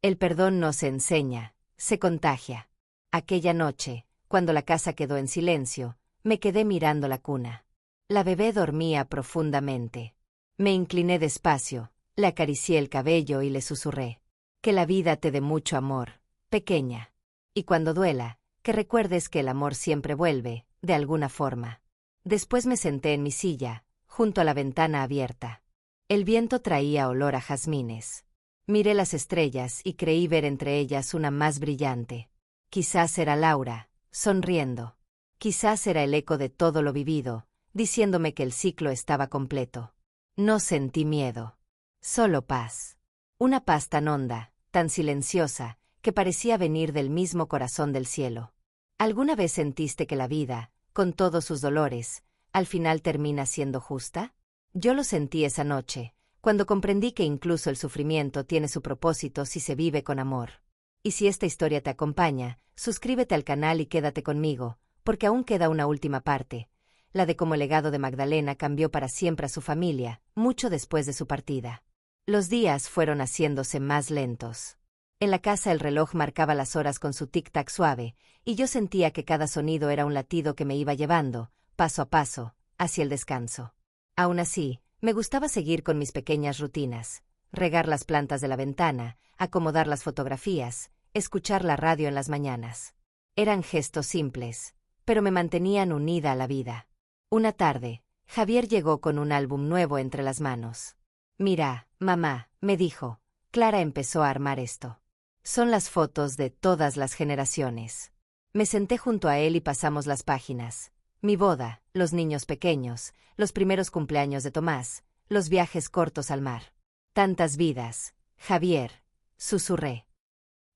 El perdón no se enseña, se contagia. Aquella noche, cuando la casa quedó en silencio, me quedé mirando la cuna. La bebé dormía profundamente. Me incliné despacio, le acaricié el cabello y le susurré: Que la vida te dé mucho amor, pequeña. Y cuando duela, que recuerdes que el amor siempre vuelve, de alguna forma. Después me senté en mi silla, junto a la ventana abierta. El viento traía olor a jazmines. Miré las estrellas y creí ver entre ellas una más brillante. Quizás era Laura, sonriendo. Quizás era el eco de todo lo vivido, diciéndome que el ciclo estaba completo. No sentí miedo. Solo paz. Una paz tan honda, tan silenciosa, que parecía venir del mismo corazón del cielo. ¿Alguna vez sentiste que la vida, con todos sus dolores, al final termina siendo justa? Yo lo sentí esa noche, cuando comprendí que incluso el sufrimiento tiene su propósito si se vive con amor. Y si esta historia te acompaña, suscríbete al canal y quédate conmigo, porque aún queda una última parte, la de cómo el legado de Magdalena cambió para siempre a su familia, mucho después de su partida. Los días fueron haciéndose más lentos. En la casa el reloj marcaba las horas con su tic-tac suave, y yo sentía que cada sonido era un latido que me iba llevando, paso a paso, hacia el descanso. Aún así, me gustaba seguir con mis pequeñas rutinas: regar las plantas de la ventana, acomodar las fotografías, escuchar la radio en las mañanas. Eran gestos simples, pero me mantenían unida a la vida. Una tarde, Javier llegó con un álbum nuevo entre las manos. Mira, mamá, me dijo, Clara empezó a armar esto. Son las fotos de todas las generaciones. Me senté junto a él y pasamos las páginas. Mi boda, los niños pequeños, los primeros cumpleaños de Tomás, los viajes cortos al mar. Tantas vidas, Javier, susurré.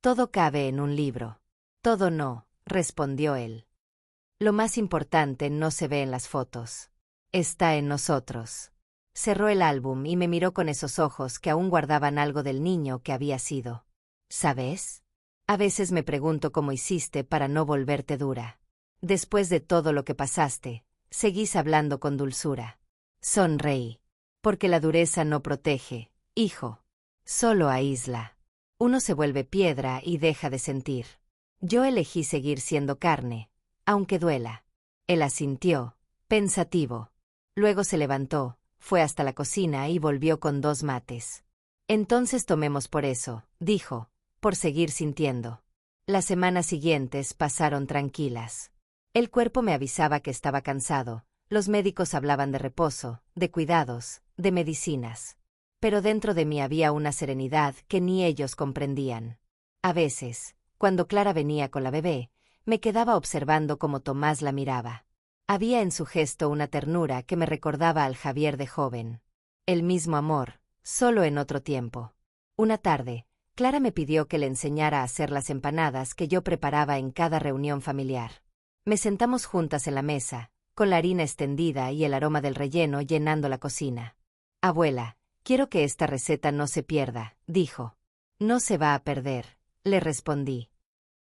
Todo cabe en un libro. Todo no, respondió él. Lo más importante no se ve en las fotos. Está en nosotros. Cerró el álbum y me miró con esos ojos que aún guardaban algo del niño que había sido. ¿Sabes? A veces me pregunto cómo hiciste para no volverte dura. Después de todo lo que pasaste, seguís hablando con dulzura. Sonreí. Porque la dureza no protege, hijo. Solo aísla. Uno se vuelve piedra y deja de sentir. Yo elegí seguir siendo carne, aunque duela. Él asintió, pensativo. Luego se levantó, fue hasta la cocina y volvió con 2 mates. Entonces tomemos por eso, dijo, por seguir sintiendo. Las semanas siguientes pasaron tranquilas. El cuerpo me avisaba que estaba cansado, los médicos hablaban de reposo, de cuidados, de medicinas. pero dentro de mí había una serenidad que ni ellos comprendían. A veces, cuando Clara venía con la bebé, me quedaba observando cómo Tomás la miraba. Había en su gesto una ternura que me recordaba al Javier de joven. El mismo amor, solo en otro tiempo. Una tarde, Clara me pidió que le enseñara a hacer las empanadas que yo preparaba en cada reunión familiar. Me sentamos juntas en la mesa, con la harina extendida y el aroma del relleno llenando la cocina. «Abuela, quiero que esta receta no se pierda», dijo. «No se va a perder», le respondí.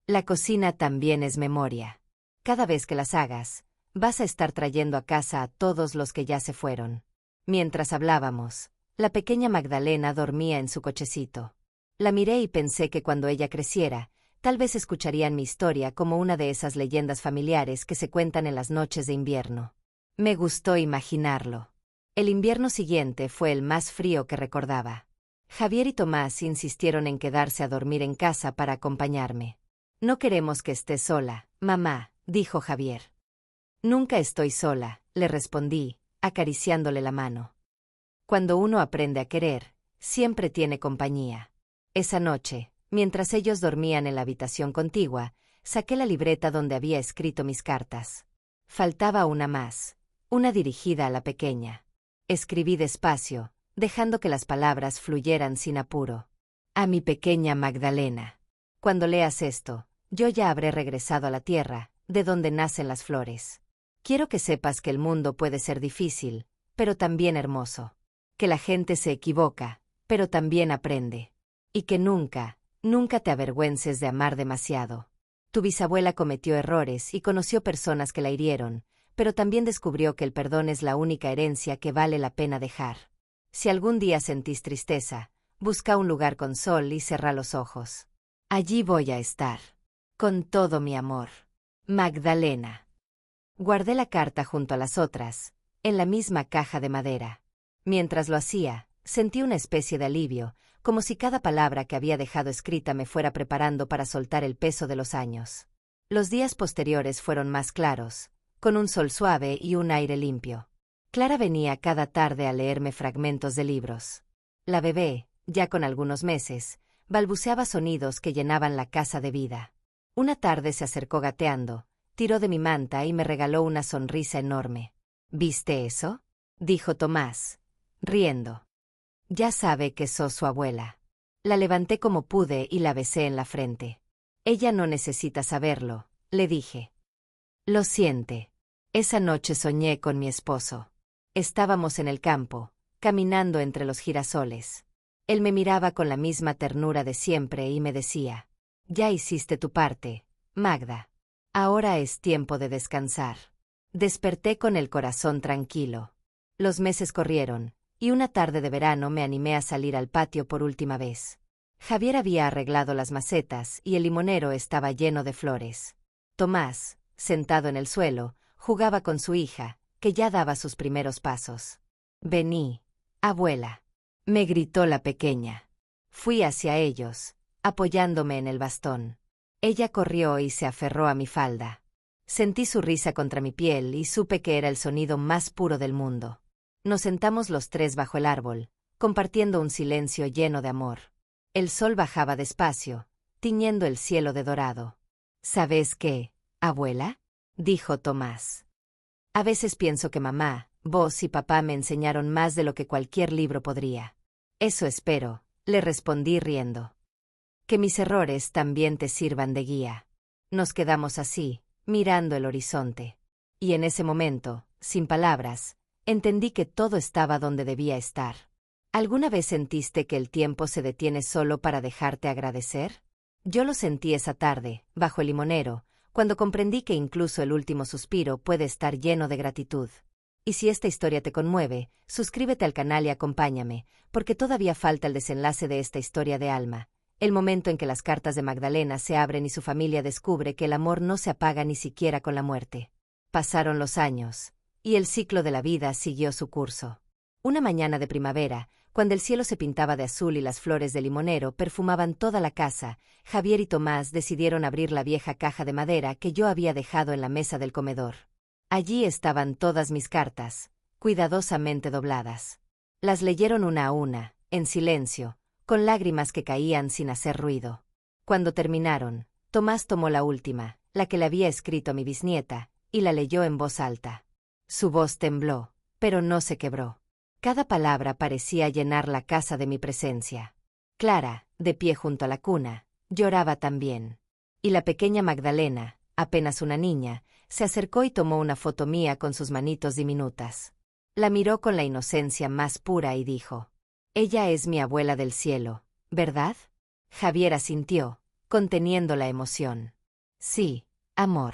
«La cocina también es memoria. Cada vez que las hagas, vas a estar trayendo a casa a todos los que ya se fueron». Mientras hablábamos, la pequeña Magdalena dormía en su cochecito. La miré y pensé que cuando ella creciera, tal vez escucharían mi historia como una de esas leyendas familiares que se cuentan en las noches de invierno. Me gustó imaginarlo. El invierno siguiente fue el más frío que recordaba. Javier y Tomás insistieron en quedarse a dormir en casa para acompañarme. «No queremos que estés sola, mamá», dijo Javier. «Nunca estoy sola», le respondí, acariciándole la mano. Cuando uno aprende a querer, siempre tiene compañía. Esa noche, mientras ellos dormían en la habitación contigua, saqué la libreta donde había escrito mis cartas. Faltaba una más, una dirigida a la pequeña. Escribí despacio, dejando que las palabras fluyeran sin apuro. «A mi pequeña Magdalena. Cuando leas esto, yo ya habré regresado a la tierra, de donde nacen las flores. Quiero que sepas que el mundo puede ser difícil, pero también hermoso. Que la gente se equivoca, pero también aprende. Y que nunca, nunca te avergüences de amar demasiado. Tu bisabuela cometió errores y conoció personas que la hirieron, pero también descubrió que el perdón es la única herencia que vale la pena dejar. Si algún día sentís tristeza, busca un lugar con sol y cerrá los ojos. Allí voy a estar. Con todo mi amor. Magdalena». Guardé la carta junto a las otras, en la misma caja de madera. Mientras lo hacía, sentí una especie de alivio, como si cada palabra que había dejado escrita me fuera preparando para soltar el peso de los años. Los días posteriores fueron más claros, con un sol suave y un aire limpio. Clara venía cada tarde a leerme fragmentos de libros. La bebé, ya con algunos meses, balbuceaba sonidos que llenaban la casa de vida. Una tarde se acercó gateando, tiró de mi manta y me regaló una sonrisa enorme. «¿Viste eso?», dijo Tomás, riendo. «Ya sabe que sos su abuela». La levanté como pude y la besé en la frente. «Ella no necesita saberlo», le dije. «Lo siente. Esa noche soñé con mi esposo. Estábamos en el campo, caminando entre los girasoles. Él me miraba con la misma ternura de siempre y me decía: «Ya hiciste tu parte, Magda. Ahora es tiempo de descansar». Desperté con el corazón tranquilo. Los meses corrieron, y una tarde de verano me animé a salir al patio por última vez. Javier había arreglado las macetas y el limonero estaba lleno de flores. Tomás, sentado en el suelo, jugaba con su hija, que ya daba sus primeros pasos. «Vení, abuela», me gritó la pequeña. Fui hacia ellos, apoyándome en el bastón. Ella corrió y se aferró a mi falda. Sentí su risa contra mi piel y supe que era el sonido más puro del mundo. Nos sentamos los tres bajo el árbol, compartiendo un silencio lleno de amor. El sol bajaba despacio, tiñendo el cielo de dorado. «¿Sabes qué, abuela?», dijo Tomás. «A veces pienso que mamá, vos y papá me enseñaron más de lo que cualquier libro podría». «Eso espero», le respondí riendo. «Que mis errores también te sirvan de guía». Nos quedamos así, mirando el horizonte. Y en ese momento, sin palabras, entendí que todo estaba donde debía estar. ¿Alguna vez sentiste que el tiempo se detiene solo para dejarte agradecer? Yo lo sentí esa tarde, bajo el limonero, cuando comprendí que incluso el último suspiro puede estar lleno de gratitud. Y si esta historia te conmueve, suscríbete al canal y acompáñame, porque todavía falta el desenlace de esta historia de alma, el momento en que las cartas de Magdalena se abren y su familia descubre que el amor no se apaga ni siquiera con la muerte. Pasaron los años, y el ciclo de la vida siguió su curso. Una mañana de primavera, cuando el cielo se pintaba de azul y las flores de limonero perfumaban toda la casa, Javier y Tomás decidieron abrir la vieja caja de madera que yo había dejado en la mesa del comedor. Allí estaban todas mis cartas, cuidadosamente dobladas. Las leyeron una a una, en silencio, con lágrimas que caían sin hacer ruido. Cuando terminaron, Tomás tomó la última, la que le había escrito a mi bisnieta, y la leyó en voz alta. Su voz tembló, pero no se quebró. Cada palabra parecía llenar la casa de mi presencia. Clara, de pie junto a la cuna, lloraba también. Y la pequeña Magdalena, apenas una niña, se acercó y tomó una foto mía con sus manitos diminutas. La miró con la inocencia más pura y dijo: «Ella es mi abuela del cielo, ¿verdad?». Javier asintió, conteniendo la emoción. «Sí, amor.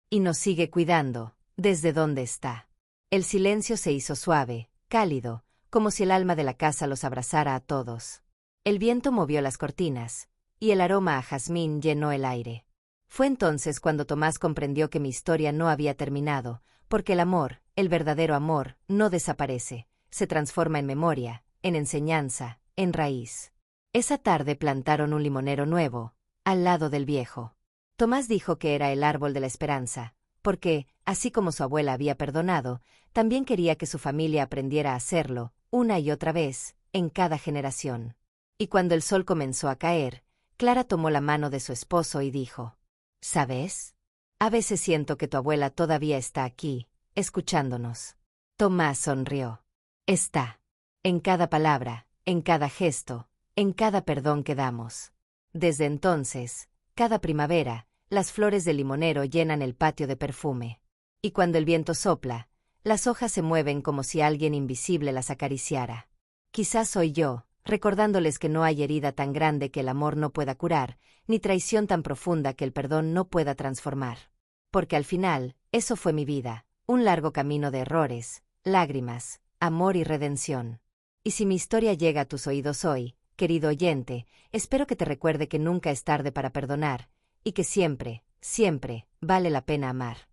Y nos sigue cuidando, desde donde está». El silencio se hizo suave, cálido, como si el alma de la casa los abrazara a todos. El viento movió las cortinas, y el aroma a jazmín llenó el aire. Fue entonces cuando Tomás comprendió que mi historia no había terminado, porque el amor, el verdadero amor, no desaparece, se transforma en memoria, en enseñanza, en raíz. Esa tarde plantaron un limonero nuevo, al lado del viejo. Tomás dijo que era el árbol de la esperanza, porque, así como su abuela había perdonado, también quería que su familia aprendiera a hacerlo, una y otra vez, en cada generación. Y cuando el sol comenzó a caer, Clara tomó la mano de su esposo y dijo: «¿Sabes? A veces siento que tu abuela todavía está aquí, escuchándonos». Tomás sonrió. Está. En cada palabra, en cada gesto, en cada perdón que damos. Desde entonces, cada primavera, las flores del limonero llenan el patio de perfume. Y cuando el viento sopla, las hojas se mueven como si alguien invisible las acariciara. Quizás soy yo, recordándoles que no hay herida tan grande que el amor no pueda curar, ni traición tan profunda que el perdón no pueda transformar. Porque al final, eso fue mi vida, un largo camino de errores, lágrimas, amor y redención. Y si mi historia llega a tus oídos hoy, querido oyente, espero que te recuerde que nunca es tarde para perdonar, y que siempre, siempre, vale la pena amar.